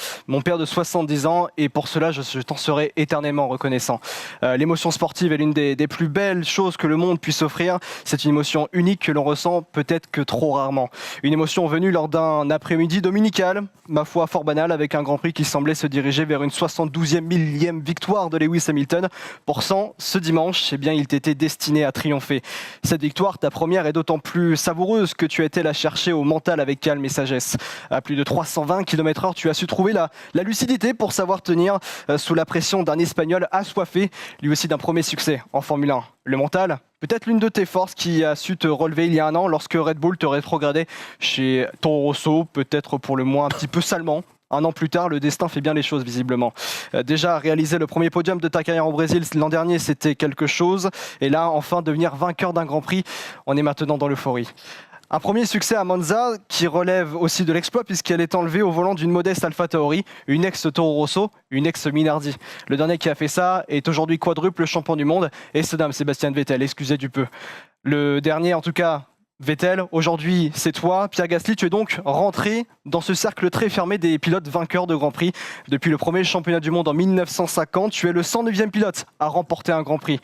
de 70 ans, et pour cela je t'en serai éternellement reconnaissant. L'émotion sportive est l'une des plus belles choses que le monde puisse offrir. C'est une émotion unique que l'on ressent peut-être que trop rarement. Une émotion venue lors d'un après-midi dominical, ma foi fort banal, avec un Grand Prix qui semblait se diriger vers une 72e millième victoire de Lewis Hamilton. Pourtant, ce dimanche, eh bien, il t'était destiné à triompher. Cette victoire, ta première, est d'autant plus savoureuse que tu as été la chercher au mental avec calme et sagesse. À plus de 320 km/h, tu as su trouver la lucidité pour savoir tenir sous la pression d'un Espagnol assoiffé, lui aussi d'un premier succès en Formule 1. Le mental, peut-être l'une de tes forces qui a su te relever il y a un an lorsque Red Bull te rétrogradait chez Toro Rosso, peut-être pour le moins un petit peu salement. Un an plus tard, le destin fait bien les choses visiblement. Déjà, réaliser le premier podium de ta carrière au Brésil l'an dernier, c'était quelque chose. Et là, enfin, devenir vainqueur d'un Grand Prix, on est maintenant dans l'euphorie. Un premier succès à Monza qui relève aussi de l'exploit puisqu'elle est enlevée au volant d'une modeste AlphaTauri, une ex-Toro Rosso, une ex-Minardi. Le dernier qui a fait ça est aujourd'hui quadruple champion du monde et ce dame Sébastien Vettel, excusez du peu. Le dernier en tout cas, Vettel, aujourd'hui c'est toi, Pierre Gasly, tu es donc rentré dans ce cercle très fermé des pilotes vainqueurs de Grand Prix. Depuis le premier championnat du monde en 1950, tu es le 109e pilote à remporter un Grand Prix.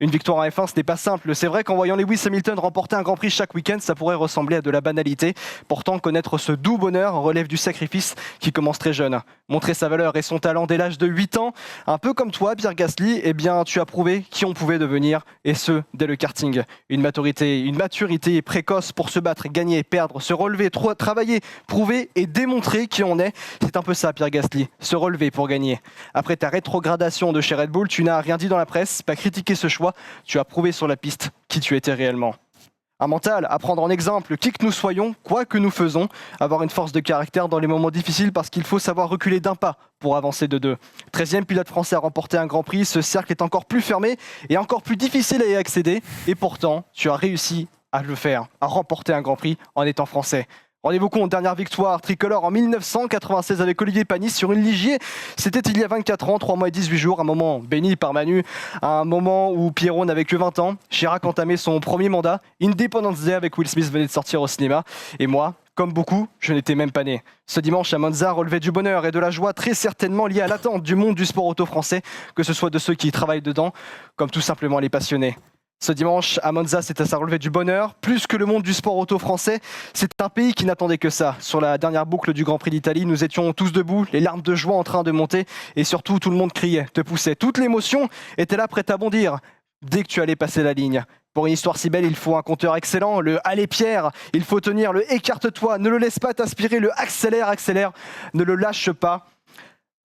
Une victoire en F1, ce n'est pas simple. C'est vrai qu'en voyant Lewis Hamilton remporter un Grand Prix chaque week-end, ça pourrait ressembler à de la banalité. Pourtant, connaître ce doux bonheur relève du sacrifice qui commence très jeune. Montrer sa valeur et son talent dès l'âge de 8 ans, un peu comme toi, Pierre Gasly, eh bien, tu as prouvé qui on pouvait devenir, et ce, dès le karting. Une maturité précoce pour se battre, gagner, perdre, se relever, travailler, prouver et démontrer qui on est. C'est un peu ça, Pierre Gasly, se relever pour gagner. Après ta rétrogradation de chez Red Bull, tu n'as rien dit dans la presse, pas critiqué ce choix. Tu as prouvé sur la piste qui tu étais réellement. Un mental à prendre en exemple, qui que nous soyons, quoi que nous faisons, avoir une force de caractère dans les moments difficiles parce qu'il faut savoir reculer d'un pas pour avancer de deux. 13e pilote français à remporter un Grand Prix, ce cercle est encore plus fermé et encore plus difficile à y accéder. Et pourtant, tu as réussi à le faire, à remporter un Grand Prix en étant français. Rendez-vous compte, dernière victoire tricolore en 1996 avec Olivier Panis sur une Ligier. C'était il y a 24 ans, 3 mois et 18 jours, un moment béni par Manu, un moment où Pierrot n'avait que 20 ans. Chirac entamait son premier mandat. Independence Day avec Will Smith venait de sortir au cinéma. Et moi, comme beaucoup, je n'étais même pas né. Ce dimanche à Monza relevait du bonheur et de la joie très certainement liée à l'attente du monde du sport auto français, que ce soit de ceux qui y travaillent dedans, comme tout simplement les passionnés. Ce dimanche à Monza, ça relevait du bonheur. Plus que le monde du sport auto français, c'est un pays qui n'attendait que ça. Sur la dernière boucle du Grand Prix d'Italie, nous étions tous debout, les larmes de joie en train de monter et surtout tout le monde criait, te poussait. Toute l'émotion était là prête à bondir dès que tu allais passer la ligne. Pour une histoire si belle, il faut un compteur excellent, le « Allez Pierre », il faut tenir le « Écarte-toi », ne le laisse pas t'aspirer, le « Accélère, ne le lâche pas ».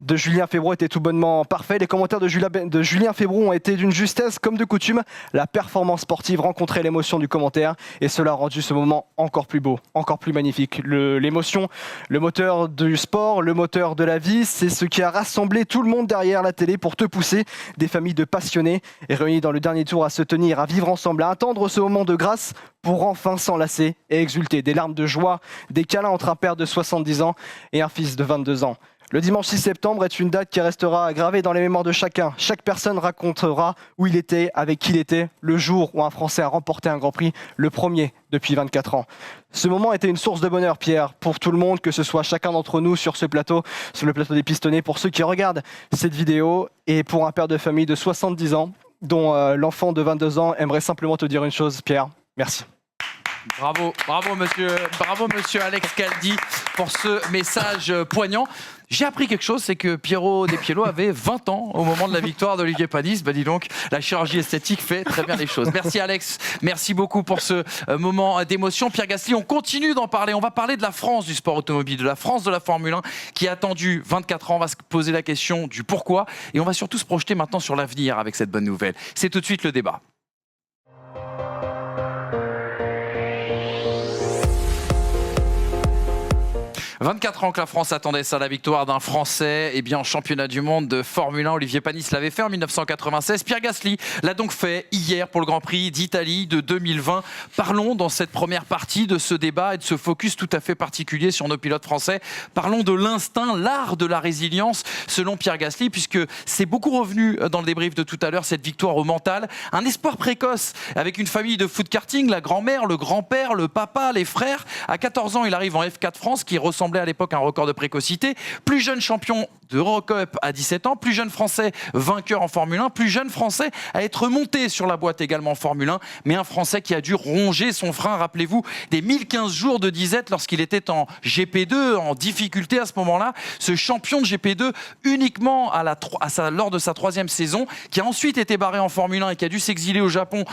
De Julien Febvre était tout bonnement parfait. Les commentaires de Julien Febvre ont été d'une justesse comme de coutume. La performance sportive rencontrait l'émotion du commentaire et cela a rendu ce moment encore plus beau, encore plus magnifique. L'émotion, le moteur du sport, le moteur de la vie, c'est ce qui a rassemblé tout le monde derrière la télé pour te pousser. Des familles de passionnés et réunis dans le dernier tour à se tenir, à vivre ensemble, à attendre ce moment de grâce pour enfin s'enlacer et exulter. Des larmes de joie, des câlins entre un père de 70 ans et un fils de 22 ans. Le dimanche 6 septembre est une date qui restera gravée dans les mémoires de chacun. Chaque personne racontera où il était, avec qui il était, le jour où un Français a remporté un Grand Prix, le premier depuis 24 ans. Ce moment était une source de bonheur, Pierre, pour tout le monde, que ce soit chacun d'entre nous sur ce plateau, sur le plateau des pistonnés, pour ceux qui regardent cette vidéo, et pour un père de famille de 70 ans, dont l'enfant de 22 ans aimerait simplement te dire une chose, Pierre, merci. Bravo monsieur Alex Caldi pour ce message poignant. J'ai appris quelque chose, c'est que Pierrot Despiello avait 20 ans au moment de la victoire d'Olivier Panis. Bah dis donc, la chirurgie esthétique fait très bien les choses. Merci Alex, merci beaucoup pour ce moment d'émotion. Pierre Gasly, on continue d'en parler. On va parler de la France du sport automobile, de la France de la Formule 1 qui a attendu 24 ans. On va se poser la question du pourquoi et on va surtout se projeter maintenant sur l'avenir avec cette bonne nouvelle. C'est tout de suite le débat. 24 ans que la France attendait ça, la victoire d'un Français en championnat du monde de Formule 1. Olivier Panis l'avait fait en 1996. Pierre Gasly l'a donc fait hier pour le Grand Prix d'Italie de 2020. Parlons dans cette première partie de ce débat et de ce focus tout à fait particulier sur nos pilotes français. Parlons de l'instinct, l'art de la résilience selon Pierre Gasly, puisque c'est beaucoup revenu dans le débrief de tout à l'heure, cette victoire au mental. Un espoir précoce avec une famille de foot karting, la grand-mère, le grand-père, le papa, les frères. À 14 ans, il arrive en F4 France, qui ressemblait à l'époque à un record de précocité. Plus jeune champion d'Eurocup à 17 ans, plus jeune Français vainqueur en Formule 1, plus jeune Français à être monté sur la boîte également en Formule 1, mais un Français qui a dû ronger son frein, rappelez-vous, des 1015 jours de disette lorsqu'il était en GP2, en difficulté à ce moment-là. Ce champion de GP2 uniquement lors de sa 3e saison, qui a ensuite été barré en Formule 1 et qui a dû s'exiler au Japon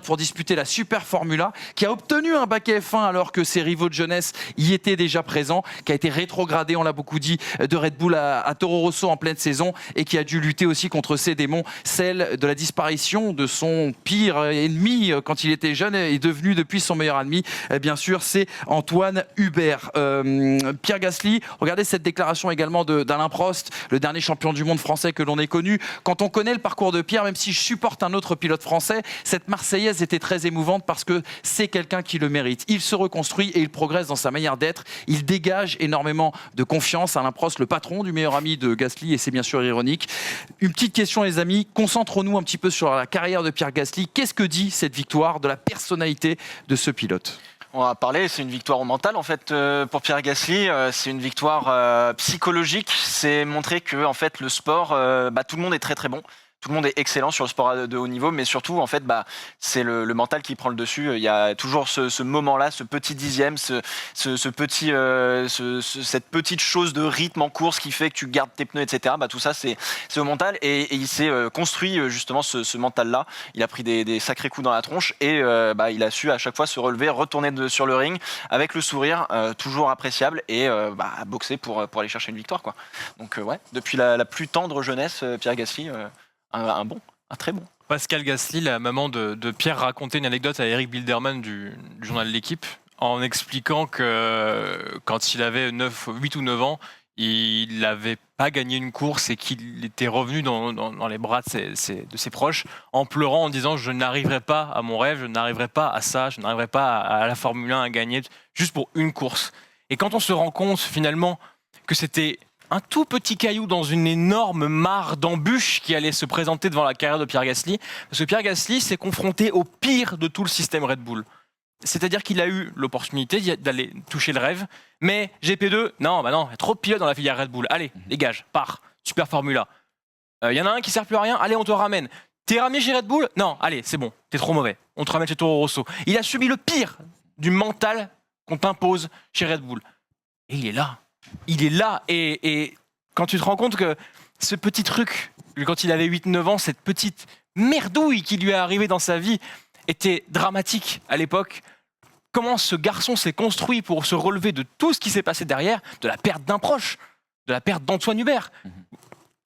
pour disputer la Super Formula, qui a obtenu un bac F1 alors que ses rivaux de jeunesse y étaient déjà présents, qui a été rétrogradé, on l'a beaucoup dit, de Red Bull à Toro Rosso en pleine saison et qui a dû lutter aussi contre ses démons, celle de la disparition de son pire ennemi quand il était jeune et devenu depuis son meilleur ami. Bien sûr, c'est Antoine Hubert. Pierre Gasly, regardez cette déclaration également d'Alain Prost, le dernier champion du monde français que l'on ait connu. Quand on connaît le parcours de Pierre, même si je supporte un autre pilote français, cette Marseillaise était très émouvante parce que c'est quelqu'un qui le mérite. Il se reconstruit et il progresse dans sa manière d'être. Il dégage énormément de confiance. Alain Prost, le patron du meilleur ami de Gasly, et c'est bien sûr ironique. Une petite question, les amis. Concentrons-nous un petit peu sur la carrière de Pierre Gasly. Qu'est-ce que dit cette victoire de la personnalité de ce pilote ? On va parler, c'est une victoire au mental en fait pour Pierre Gasly, c'est une victoire psychologique, c'est montrer que en fait le sport, tout le monde est très très bon. Tout le monde est excellent sur le sport de haut niveau, mais surtout, en fait, c'est le mental qui prend le dessus. Il y a toujours ce moment-là, ce petit dixième, cette petite chose de rythme en course qui fait que tu gardes tes pneus, etc. Tout ça, c'est au mental. Et il s'est construit justement ce mental-là. Il a pris des sacrés coups dans la tronche et il a su à chaque fois se relever, retourner sur le ring avec le sourire, toujours appréciable, et boxer pour aller chercher une victoire, quoi. Donc, depuis la plus tendre jeunesse, Pierre Gasly... un très bon. Pascal Gasly, la maman de Pierre, racontait une anecdote à Eric Bilderman du journal L'Équipe en expliquant que quand il avait 8 ou 9 ans, il n'avait pas gagné une course et qu'il était revenu dans les bras de ses proches en pleurant, en disant « Je n'arriverai pas à mon rêve, je n'arriverai pas à ça, je n'arriverai pas à la Formule 1 à gagner juste pour une course ». Et quand on se rend compte finalement que c'était un tout petit caillou dans une énorme mare d'embûches qui allait se présenter devant la carrière de Pierre Gasly, parce que Pierre Gasly s'est confronté au pire de tout le système Red Bull. C'est-à-dire qu'il a eu l'opportunité d'aller toucher le rêve, mais GP2, non, il y a trop de pilotes dans la filière Red Bull. Allez, dégage, pars, Super Formula. Il y en a un qui sert plus à rien, allez, on te ramène. T'es ramené chez Red Bull ? Non, allez, c'est bon, t'es trop mauvais, on te ramène chez Toro Rosso. Il a subi le pire du mental qu'on t'impose chez Red Bull. Et il est là. Il est là, et quand tu te rends compte que ce petit truc, quand il avait 8-9 ans, cette petite merdouille qui lui est arrivée dans sa vie était dramatique à l'époque. Comment ce garçon s'est construit pour se relever de tout ce qui s'est passé derrière, de la perte d'un proche, de la perte d'Antoine Hubert.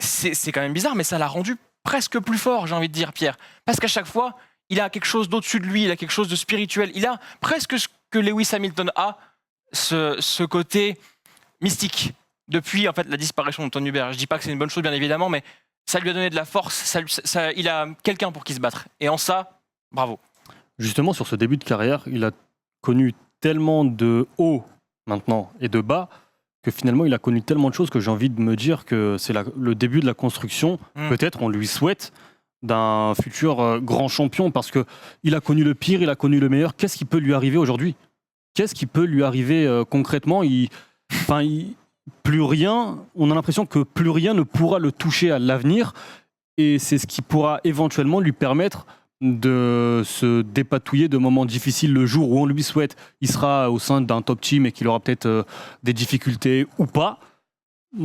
C'est quand même bizarre, mais ça l'a rendu presque plus fort, j'ai envie de dire, Pierre. Parce qu'à chaque fois, il a quelque chose d'au-dessus de lui, il a quelque chose de spirituel. Il a presque ce que Lewis Hamilton a, ce côté mystique, depuis en fait la disparition d'Antoine Hubert. Je dis pas que c'est une bonne chose, bien évidemment, mais ça lui a donné de la force, il a quelqu'un pour qui se battre. Et en ça, bravo. Justement, sur ce début de carrière, il a connu tellement de hauts maintenant et de bas que finalement il a connu tellement de choses que j'ai envie de me dire que c'est le début de la construction. Peut-être on lui souhaite d'un futur grand champion, parce qu'il a connu le pire, il a connu le meilleur. Qu'est-ce qui peut lui arriver aujourd'hui ? Qu'est-ce qui peut lui arriver concrètement ? Plus rien, on a l'impression que plus rien ne pourra le toucher à l'avenir, et c'est ce qui pourra éventuellement lui permettre de se dépatouiller de moments difficiles le jour où on lui souhaite. Il sera au sein d'un top team et qu'il aura peut-être des difficultés ou pas.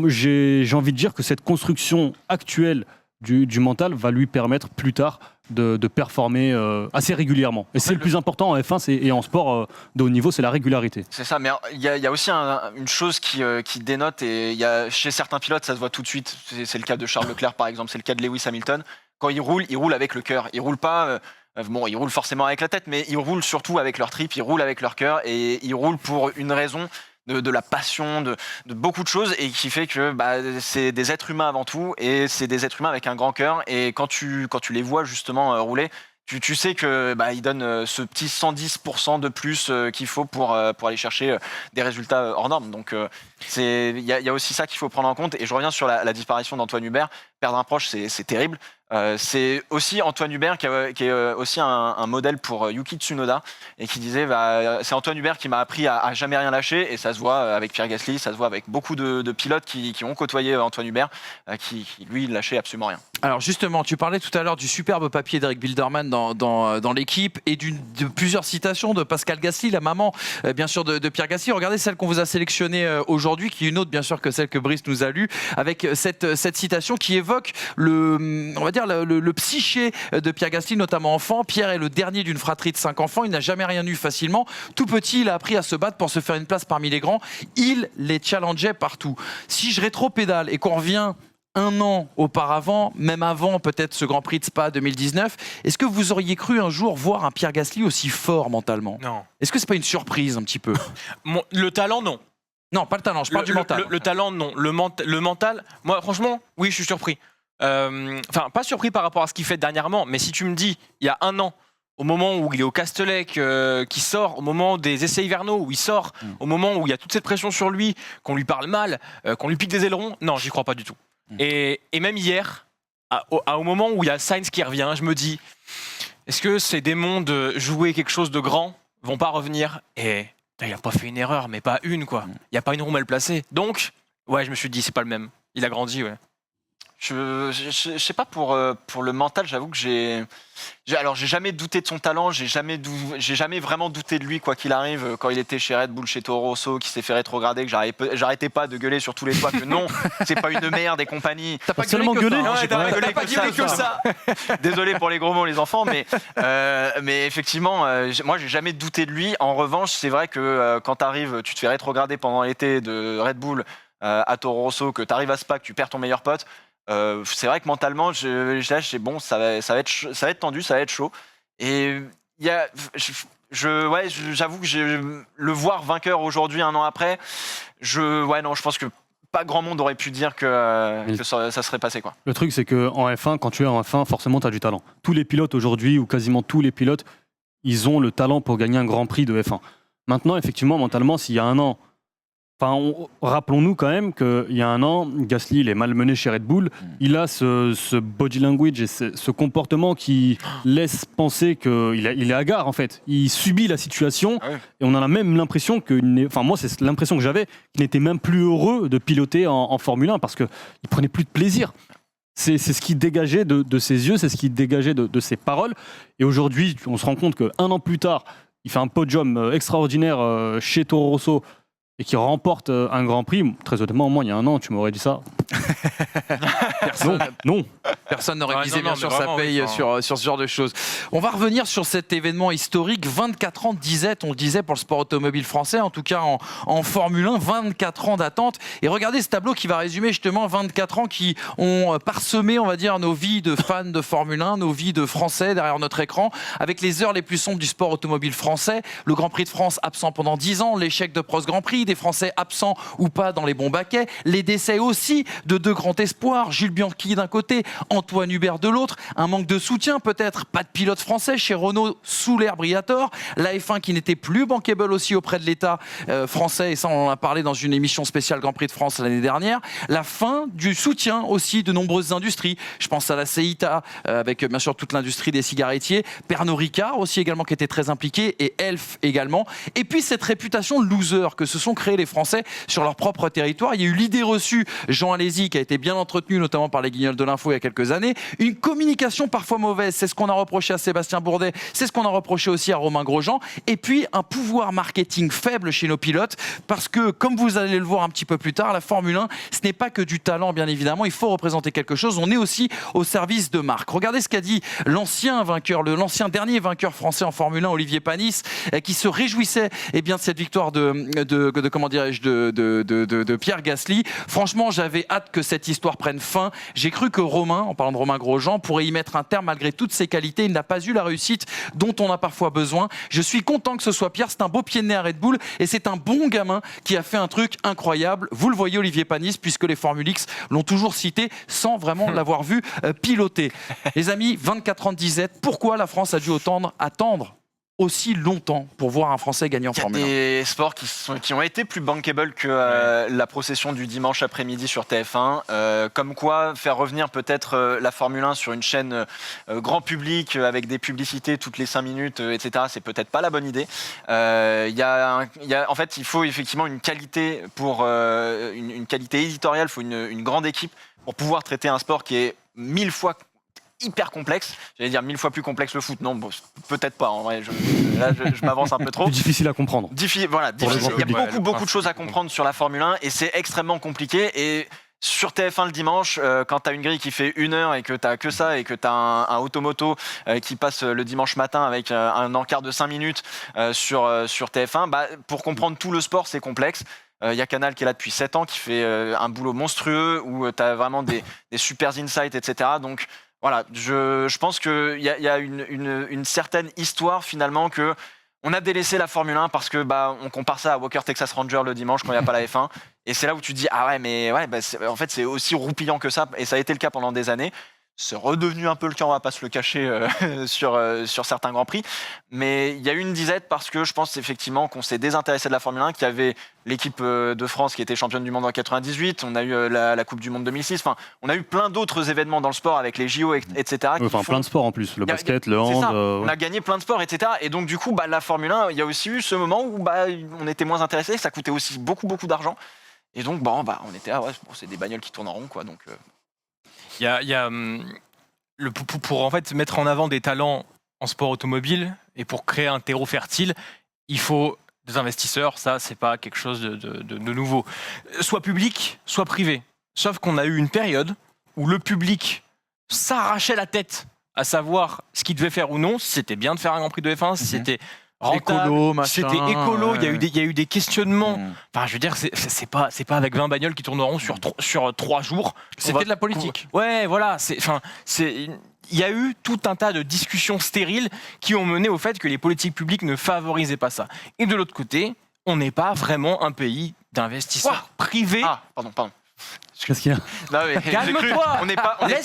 J'ai envie de dire que cette construction actuelle du mental va lui permettre plus tard de performer assez régulièrement. Et c'est le plus important en F1 et en sport de haut niveau, c'est la régularité. C'est ça, mais il y a aussi une chose qui dénote, et chez certains pilotes, ça se voit tout de suite. C'est le cas de Charles Leclerc, par exemple, c'est le cas de Lewis Hamilton. Quand il roule avec le cœur. Il roule pas... il roule forcément avec la tête, mais il roule surtout avec leur trip, il roule avec leur cœur, et il roule pour une raison, de la passion, de beaucoup de choses, et qui fait que c'est des êtres humains avant tout, et c'est des êtres humains avec un grand cœur. Et quand tu les vois justement rouler, tu sais que ils donnent ce petit 110% de plus qu'il faut pour aller chercher des résultats hors normes. Donc il y a aussi ça qu'il faut prendre en compte. Et je reviens sur la disparition d'Antoine Hubert. Perdre un proche, c'est terrible. C'est aussi Antoine Hubert qui est aussi un modèle pour Yuki Tsunoda, et qui disait c'est Antoine Hubert qui m'a appris à jamais rien lâcher, et ça se voit avec Pierre Gasly, ça se voit avec beaucoup de pilotes qui ont côtoyé Antoine Hubert, qui lui lâchait absolument rien. Alors justement, tu parlais tout à l'heure du superbe papier d'Eric Bilderman dans l'équipe, et de plusieurs citations de Pascal Gasly, la maman bien sûr de Pierre Gasly. Regardez celle qu'on vous a sélectionnée aujourd'hui, qui est une autre bien sûr que celle que Brice nous a lue, avec cette citation qui évoque le psyché de Pierre Gasly, notamment enfant. Pierre est le dernier d'une fratrie de 5 enfants, il n'a jamais rien eu facilement. Tout petit, il a appris à se battre pour se faire une place parmi les grands. Il les challengeait partout. Si je rétro-pédale et qu'on revient un an auparavant, même avant peut-être ce Grand Prix de Spa 2019, est-ce que vous auriez cru un jour voir un Pierre Gasly aussi fort mentalement ? Non. Est-ce que c'est pas une surprise un petit peu ? Le talent, non. Non, pas le talent, je parle du mental. Le talent, non. Le mental, moi, franchement, oui, je suis surpris. Enfin, pas surpris par rapport à ce qu'il fait dernièrement, mais si tu me dis, il y a un an, au moment où il est au Castellet, qui sort, au moment des essais hivernaux où il sort, au moment où il y a toute cette pression sur lui, qu'on lui parle mal, qu'on lui pique des ailerons, non, j'y crois pas du tout. Et même hier, au moment où il y a Sainz qui revient, je me dis, est-ce que ces démons de jouer quelque chose de grand vont pas revenir ? Et il a pas fait une erreur, mais pas une, quoi. Il y a pas une roue mal placée. Donc, ouais, je me suis dit, c'est pas le même. Il a grandi, ouais. Je sais pas pour le mental, j'avoue que j'ai jamais douté de son talent, j'ai jamais vraiment douté de lui quoi qu'il arrive. Quand il était chez Red Bull, chez Toro Rosso, qui s'est fait rétrograder, que j'arrêtais pas de gueuler sur tous les toits que non, c'est pas une merde et compagnie. T'as pas seulement gueulé, Non, j'ai t'as pas pas gueulé que ça. Désolé pour les gros mots les enfants, mais effectivement, moi j'ai jamais douté de lui. En revanche, c'est vrai que quand t'arrives, tu te fais rétrograder pendant l'été de Red Bull à Toro Rosso, que t'arrives à Spa, que tu perds ton meilleur pote. C'est vrai que mentalement, c'est bon, ça va être tendu, ça va être chaud. Et j'avoue que le voir vainqueur aujourd'hui, un an après, je pense que pas grand monde aurait pu dire que ça serait passé quoi. Le truc, c'est qu'en F1, quand tu es en F1, forcément, tu as du talent. Tous les pilotes aujourd'hui, ou quasiment tous les pilotes, ils ont le talent pour gagner un Grand Prix de F1. Maintenant, effectivement, mentalement, s'il y a un an, rappelons-nous quand même qu'il y a un an, Gasly, il est malmené chez Red Bull. Il a ce body language et ce comportement qui laisse penser qu'il est hagard, en fait. Il subit la situation et on a même l'impression moi, c'est l'impression que j'avais, qu'il n'était même plus heureux de piloter en Formule 1 parce qu'il prenait plus de plaisir. C'est ce qui dégageait de ses yeux, c'est ce qui dégageait de ses paroles. Et aujourd'hui, on se rend compte qu'un an plus tard, il fait un podium extraordinaire chez Toro Rosso et qui remporte un Grand Prix. Très honnêtement, moi, il y a un an, tu m'aurais dit ça. Non. Personne n'aurait Ouais, misé non, bien mais sûr sa vraiment, paye oui, sur ce genre de choses. On va revenir sur cet événement historique. 24 ans de disette, on le disait, pour le sport automobile français, en tout cas en Formule 1, 24 ans d'attente. Et regardez ce tableau qui va résumer justement 24 ans qui ont parsemé, on va dire, nos vies de fans de Formule 1, nos vies de Français derrière notre écran, avec les heures les plus sombres du sport automobile français. Le Grand Prix de France absent pendant 10 ans, l'échec de Prost Grand Prix, des Français absents ou pas dans les bons baquets, les décès aussi de deux grands espoirs, Jules Bianchi d'un côté, Antoine Hubert de l'autre, un manque de soutien peut-être, pas de pilote français chez Renault sous l'ère Briatore, la F1 qui n'était plus bankable aussi auprès de l'État français, et ça on en a parlé dans une émission spéciale Grand Prix de France l'année dernière, la fin du soutien aussi de nombreuses industries, je pense à la CEITA, avec bien sûr toute l'industrie des cigarettiers, Pernod Ricard aussi également qui était très impliqué, et Elf également, et puis cette réputation de loser que se sont créés les Français sur leur propre territoire. Il y a eu l'idée reçue, Jean Alési, qui a été bien entretenu notamment par les Guignols de l'info il y a quelques années, une communication parfois mauvaise, c'est ce qu'on a reproché à Sébastien Bourdet, c'est ce qu'on a reproché aussi à Romain Grosjean, et puis un pouvoir marketing faible chez nos pilotes, parce que comme vous allez le voir un petit peu plus tard, la Formule 1, ce n'est pas que du talent bien évidemment, il faut représenter quelque chose, on est aussi au service de marque. Regardez ce qu'a dit l'ancien vainqueur, l'ancien dernier vainqueur français en Formule 1, Olivier Panis, qui se réjouissait de cette victoire de Pierre Gasly. Franchement, j'avais hâte que cette histoire prenne fin. J'ai cru que Romain, en parlant de Romain Grosjean, pourrait y mettre un terme malgré toutes ses qualités. Il n'a pas eu la réussite dont on a parfois besoin. Je suis content que ce soit Pierre, c'est un beau pied de nez à Red Bull et c'est un bon gamin qui a fait un truc incroyable. Vous le voyez, Olivier Panis, puisque les Formule X l'ont toujours cité sans vraiment l'avoir vu piloter. Les amis, 24 ans de disette, pourquoi la France a dû attendre aussi longtemps pour voir un Français gagner en Il y a Formule 1? des sports qui ont été plus bankable que la procession du dimanche après-midi sur TF1. Comme quoi, faire revenir peut-être la Formule 1 sur une chaîne grand public avec des publicités toutes les 5 minutes, etc., c'est peut-être pas la bonne idée. En fait, il faut effectivement une qualité une qualité éditoriale, il faut une grande équipe pour pouvoir traiter un sport qui est 1000 fois hyper complexe, j'allais dire 1000 fois plus complexe le foot, non, bon, peut-être pas, en vrai, je m'avance un peu trop. Plus difficile à comprendre. Difficile. Il y a beaucoup de choses à comprendre sur la Formule 1 et c'est extrêmement compliqué. Et sur TF1 le dimanche, quand tu as une grille qui fait 1 heure et que tu as que ça et que tu as un automoto qui passe le dimanche matin avec un encart de 5 minutes sur TF1, pour comprendre tout le sport, c'est complexe. Il y a Canal qui est là depuis 7 ans, qui fait un boulot monstrueux où tu as vraiment des super insights, etc. Donc, voilà, je pense qu'il y a une certaine histoire finalement que on a délaissé la Formule 1 parce que on compare ça à Walker Texas Ranger le dimanche quand il n'y a pas la F1 et c'est là où tu te dis ah ouais mais ouais en fait c'est aussi roupillant que ça et ça a été le cas pendant des années. C'est redevenu un peu le cas, on va pas se le cacher sur certains Grands Prix. Mais il y a eu une disette parce que je pense effectivement qu'on s'est désintéressé de la Formule 1, qu'il y avait l'équipe de France qui était championne du monde en 98, on a eu la Coupe du Monde 2006, enfin, on a eu plein d'autres événements dans le sport avec les JO, etc. Plein de sports en plus, le basket, le hand. On a gagné plein de sports, etc. Et donc du coup, la Formule 1, il y a aussi eu ce moment où on était moins intéressé, ça coûtait aussi beaucoup d'argent. Et donc, on était c'est des bagnoles qui tournent en rond, quoi. Donc, Il y a pour en fait mettre en avant des talents en sport automobile et pour créer un terreau fertile, il faut des investisseurs. Ça, c'est pas quelque chose de nouveau. Soit public, soit privé. Sauf qu'on a eu une période où le public s'arrachait la tête à savoir ce qu'il devait faire ou non, si c'était bien de faire un Grand Prix de F1, si c'était rentable, écolo, machin, c'était écolo, ouais. il y a eu des questionnements. Enfin, je veux dire, c'est pas avec 20 bagnoles qui tourneront sur 3 jours. C'était de la politique. Ouais, voilà. Il y a eu tout un tas de discussions stériles qui ont mené au fait que les politiques publiques ne favorisaient pas ça. Et de l'autre côté, on n'est pas vraiment un pays d'investisseurs privés. Ah, pardon. Qu'est-ce qu'il y a? Non, mais calme-toi. On n'est pas une Laisse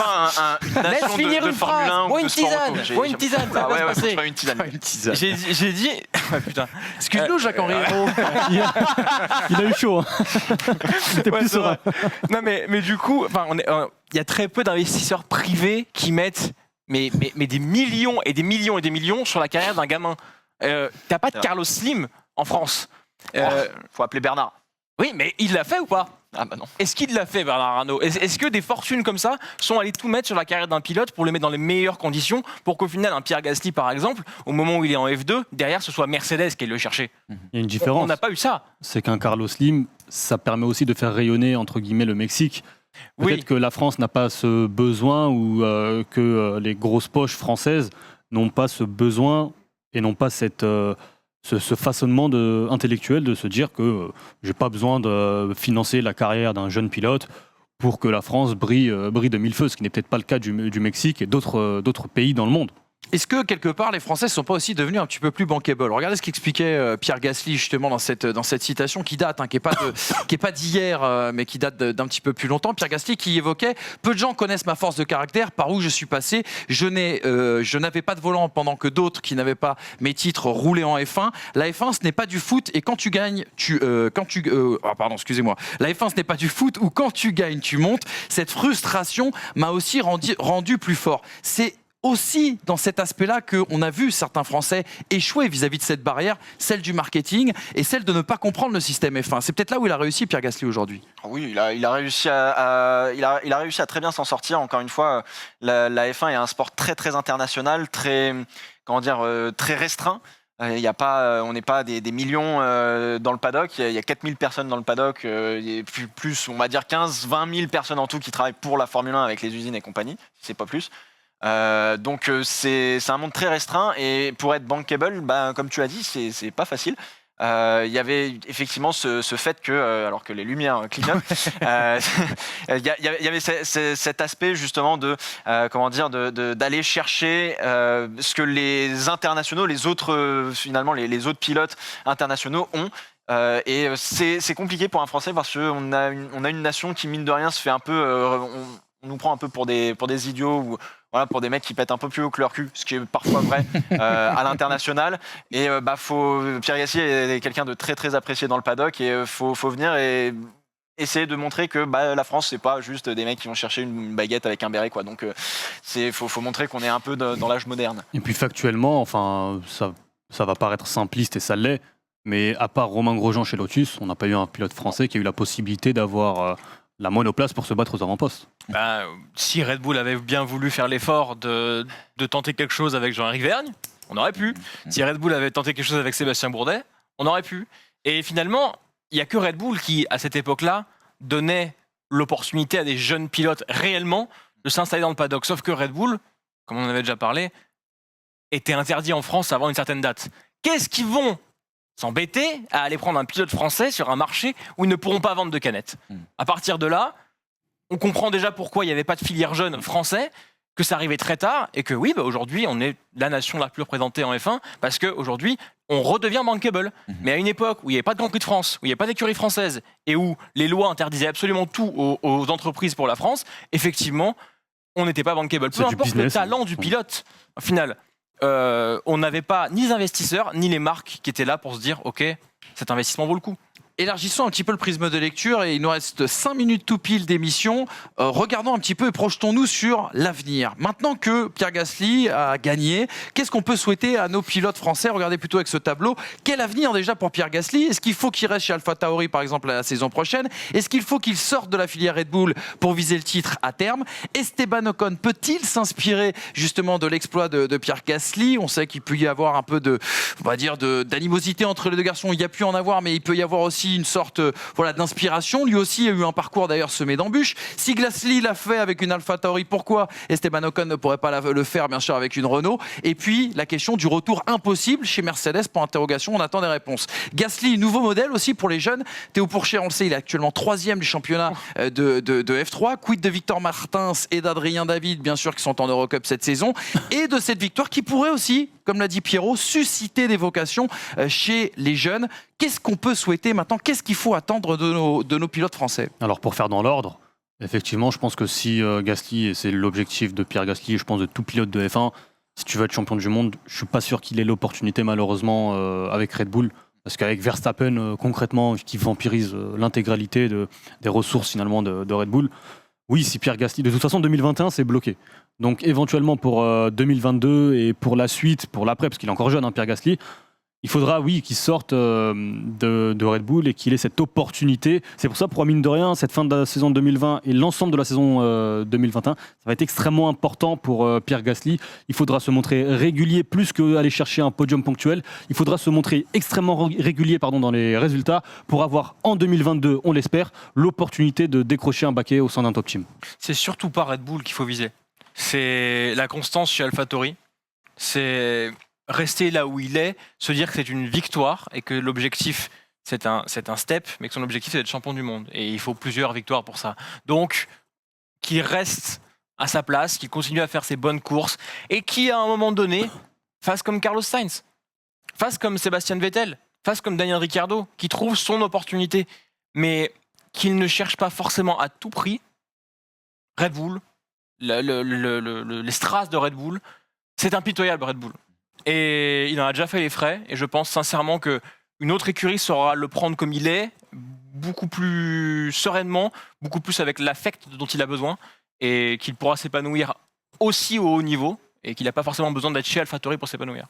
nation finir de une Formule phrase. 1 ou Moi, de une sport tisane. auto. Moi, une tisane, ça va se passer. Pas une tisane. J'ai dit. Ouais, putain. Excuse-nous, Jacques-Henri Hérault. Il a eu chaud. C'était Ouais, plus c'est serein. vrai. Non, mais du coup, il y a très peu d'investisseurs privés qui mettent mais des millions et des millions et des millions sur la carrière d'un gamin. T'as pas de Carlos Slim en France. Faut appeler Bernard. Oui, mais il l'a fait ou pas? Ah non. Est-ce qu'il l'a fait, Bernard Arnault? Est-ce que des fortunes comme ça sont allées tout mettre sur la carrière d'un pilote pour le mettre dans les meilleures conditions pour qu'au final, un Pierre Gasly, par exemple, au moment où il est en F2, derrière, ce soit Mercedes qui aille le chercher? Il y a une On différence. n'a pas eu ça. C'est qu'un Carlos Slim, ça permet aussi de faire rayonner, entre guillemets, le Mexique. Peut-être Oui. que la France n'a pas ce besoin ou que les grosses poches françaises n'ont pas ce besoin et n'ont pas ce façonnement intellectuel de se dire que j'ai pas besoin de financer la carrière d'un jeune pilote pour que la France brille de mille feux, ce qui n'est peut-être pas le cas du Mexique et d'autres pays dans le monde. Est-ce que quelque part les Français ne sont pas aussi devenus un petit peu plus bankable? Regardez ce qu'expliquait Pierre Gasly justement dans cette citation qui date, qui est pas d'hier, mais qui date d'un petit peu plus longtemps. Pierre Gasly qui évoquait: peu de gens connaissent ma force de caractère, par où je suis passé. Je n'avais pas de volant pendant que d'autres qui n'avaient pas mes titres roulaient en F1. La F1 ce n'est pas du foot et quand tu gagnes, excusez-moi. La F1 ce n'est pas du foot où quand tu gagnes tu montes. Cette frustration m'a aussi rendu plus fort. C'est aussi dans cet aspect-là qu'on a vu certains Français échouer vis-à-vis de cette barrière, celle du marketing et celle de ne pas comprendre le système F1. C'est peut-être là où il a réussi, Pierre Gasly, aujourd'hui. Oui, il a réussi à très bien s'en sortir. Encore une fois, la F1 est un sport très très international, très restreint. On n'est pas des millions dans le paddock. Il y a 4000 personnes dans le paddock, plus on va dire 15-20 000 personnes en tout qui travaillent pour la Formule 1 avec les usines et compagnie, si c'est pas plus. Donc c'est un monde très restreint et pour être bankable, comme tu as dit, c'est pas facile. il y avait effectivement ce fait que, alors que les lumières clignotent, il y avait cet aspect justement de d'aller chercher ce que les internationaux, les autres finalement les autres pilotes internationaux ont. Et c'est compliqué pour un Français parce qu'on a une nation qui mine de rien se fait un peu, on nous prend un peu pour des idiots ou voilà, pour des mecs qui pètent un peu plus haut que leur cul, ce qui est parfois vrai à l'international. Et Pierre Gasly est quelqu'un de très très apprécié dans le paddock et faut venir et essayer de montrer que la France c'est pas juste des mecs qui vont chercher une baguette avec un béret quoi. Donc faut montrer qu'on est un peu dans l'âge moderne. Et puis factuellement, enfin, ça va paraître simpliste et ça l'est, mais à part Romain Grosjean chez Lotus, on n'a pas eu un pilote français qui a eu la possibilité d'avoir la monoplace pour se battre aux avant-postes. Si Red Bull avait bien voulu faire l'effort de tenter quelque chose avec Jean-Éric Vergne, on aurait pu. Si Red Bull avait tenté quelque chose avec Sébastien Bourdet, on aurait pu. Et finalement, il n'y a que Red Bull qui, à cette époque-là, donnait l'opportunité à des jeunes pilotes réellement de s'installer dans le paddock. Sauf que Red Bull, comme on en avait déjà parlé, était interdit en France avant une certaine date. Qu'est-ce qu'ils vont s'embêter à aller prendre un pilote français sur un marché où ils ne pourront pas vendre de canettes? À partir de là, on comprend déjà pourquoi il n'y avait pas de filière jeune français, que ça arrivait très tard et que oui, aujourd'hui, on est la nation la plus représentée en F1 parce qu'aujourd'hui, on redevient bankable. Mais à une époque où il n'y avait pas de Grand Prix de France, où il n'y avait pas d'écurie française et où les lois interdisaient absolument tout aux entreprises pour la France, effectivement, on n'était pas bankable. Peu importe le talent du pilote, au final, on n'avait pas ni les investisseurs ni les marques qui étaient là pour se dire ok, cet investissement vaut le coup. Élargissons un petit peu le prisme de lecture et il nous reste 5 minutes tout pile d'émission. Regardons un petit peu et projetons-nous sur l'avenir. Maintenant que Pierre Gasly a gagné, qu'est-ce qu'on peut souhaiter à nos pilotes français? Regardez plutôt avec ce tableau. Quel avenir déjà pour Pierre Gasly? Est-ce qu'il faut qu'il reste chez AlphaTauri par exemple la saison prochaine? Est-ce qu'il faut qu'il sorte de la filière Red Bull pour viser le titre à terme? Esteban Ocon peut-il s'inspirer justement de l'exploit de Pierre Gasly? On sait qu'il peut y avoir un peu d'animosité entre les deux garçons. Il y a pu en avoir, mais il peut y avoir aussi une sorte d'inspiration. Lui aussi a eu un parcours d'ailleurs semé d'embûches. Si Gasly l'a fait avec une AlphaTauri, pourquoi Esteban Ocon ne pourrait pas le faire bien sûr avec une Renault? Et puis la question du retour impossible chez Mercedes, pour interrogation, on attend des réponses. Gasly, nouveau modèle aussi pour les jeunes. Théo Pourchaire, on le sait, il est actuellement 3e du championnat de F3. Quid de Victor Martins et d'Adrien David, bien sûr, qui sont en Eurocup cette saison, et de cette victoire qui pourrait aussi, comme l'a dit Pierrot, susciter des vocations chez les jeunes. Qu'est-ce qu'on peut souhaiter maintenant? Qu'est-ce qu'il faut attendre de nos pilotes français? Alors pour faire dans l'ordre, effectivement, je pense que si Gasly, et c'est l'objectif de Pierre Gasly, et je pense de tout pilote de F1, si tu veux être champion du monde, je suis pas sûr qu'il ait l'opportunité malheureusement avec Red Bull, parce qu'avec Verstappen concrètement qui vampirise l'intégralité des ressources finalement de Red Bull, oui, si Pierre Gasly, de toute façon 2021 c'est bloqué. Donc éventuellement pour 2022 et pour la suite, pour l'après, parce qu'il est encore jeune, Pierre Gasly, il faudra, oui, qu'il sorte de Red Bull et qu'il ait cette opportunité. C'est pour ça, pour mine de rien, cette fin de la saison 2020 et l'ensemble de la saison 2021, ça va être extrêmement important pour Pierre Gasly. Il faudra se montrer régulier plus qu'aller chercher un podium ponctuel. Il faudra se montrer extrêmement régulier dans les résultats pour avoir en 2022, on l'espère, l'opportunité de décrocher un baquet au sein d'un top team. C'est surtout pas Red Bull qu'il faut viser. C'est la constance chez AlphaTauri. C'est rester là où il est, se dire que c'est une victoire et que l'objectif c'est un step, mais que son objectif c'est d'être champion du monde. Et il faut plusieurs victoires pour ça. Donc qu'il reste à sa place, qu'il continue à faire ses bonnes courses et qui à un moment donné fasse comme Carlos Sainz, fasse comme Sébastien Vettel, fasse comme Daniel Ricciardo, qui trouve son opportunité, mais qu'il ne cherche pas forcément à tout prix Red Bull, les strass de Red Bull. C'est impitoyable Red Bull. Et il en a déjà fait les frais. Et je pense sincèrement qu'une autre écurie saura le prendre comme il est, beaucoup plus sereinement, beaucoup plus avec l'affect dont il a besoin, et qu'il pourra s'épanouir aussi au haut niveau, et qu'il n'a pas forcément besoin d'être chez AlphaTauri pour s'épanouir.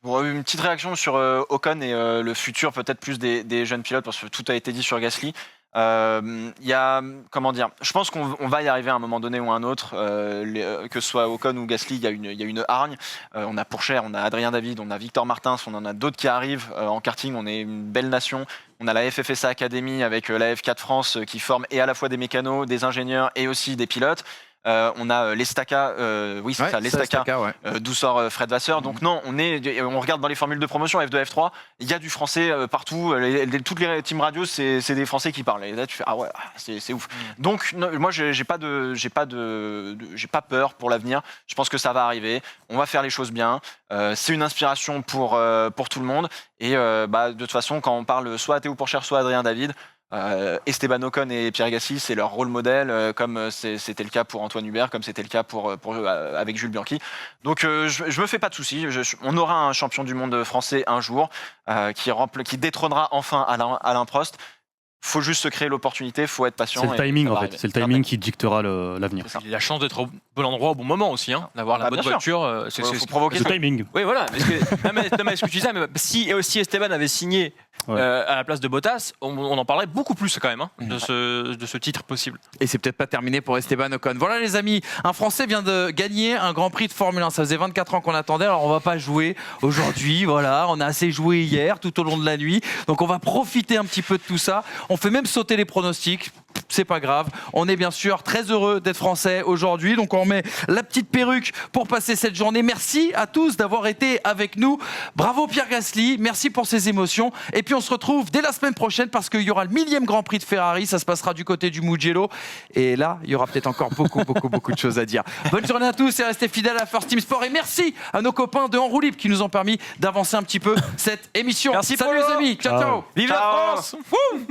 Bon, une petite réaction sur Ocon et le futur peut-être plus des jeunes pilotes, parce que tout a été dit sur Gasly. Il y a, comment dire, je pense qu'on va y arriver à un moment donné ou à un autre, que ce soit Ocon ou Gasly, il y a une hargne. On a Pourchaire, on a Adrien David, on a Victor Martins, on en a d'autres qui arrivent. En karting, on est une belle nation. On a la FFSA Academy avec la F4 France qui forme et à la fois des mécanos, des ingénieurs et aussi des pilotes. On a l'Estaca, oui c'est Ouais, ça, l'Estaca, ouais. d'où sort Fred Vasseur. Donc non, on regarde dans les formules de promotion F2, F3, il y a du français partout. Toutes les teams radio, c'est des Français qui parlent. Et là, tu fais ah ouais, c'est ouf. Donc non, moi, j'ai pas peur pour l'avenir. Je pense que ça va arriver. On va faire les choses bien. C'est une inspiration pour tout le monde. Et de toute façon, quand on parle soit à Théo Pourchère, soit à Adrien David, Esteban Ocon et Pierre Gasly, c'est leur rôle modèle, comme c'était le cas pour Antoine Hubert, comme c'était le cas avec Jules Bianchi. Donc je me fais pas de soucis. On aura un champion du monde français un jour qui détrônera enfin Alain Prost. Faut juste se créer l'opportunité, faut être patient. C'est le timing ça va en fait, arriver. c'est le timing qui dictera l'avenir. C'est ça. Il a la chance d'être au bon endroit au bon moment aussi, hein, d'avoir la bonne bien sûr. voiture. Faut provoquer C'est le ça. timing. Oui, voilà. Parce que, Thomas, est-ce que tu disais, mais si Esteban avait signé Ouais. à la place de Bottas, on en parlerait beaucoup plus quand même de ce titre possible. Et c'est peut-être pas terminé pour Esteban Ocon. Voilà les amis, un Français vient de gagner un Grand Prix de Formule 1. Ça faisait 24 ans qu'on attendait, alors on va pas jouer aujourd'hui. Voilà, on a assez joué hier, tout au long de la nuit. Donc on va profiter un petit peu de tout ça. On fait même sauter les pronostics. C'est pas grave. On est bien sûr très heureux d'être Français aujourd'hui. Donc on remet la petite perruque pour passer cette journée. Merci à tous d'avoir été avec nous. Bravo Pierre Gasly, merci pour ces émotions. Et puis on se retrouve dès la semaine prochaine parce qu'il y aura le 1000e Grand Prix de Ferrari. Ça se passera du côté du Mugello. Et là, il y aura peut-être encore beaucoup de choses à dire. Bonne journée à tous et restez fidèles à First Team Sport. Et merci à nos copains de En Roue Libre qui nous ont permis d'avancer un petit peu cette émission. Merci Salut Polo. les amis. Ciao, ciao. Vive la Ciao. France. Wouh.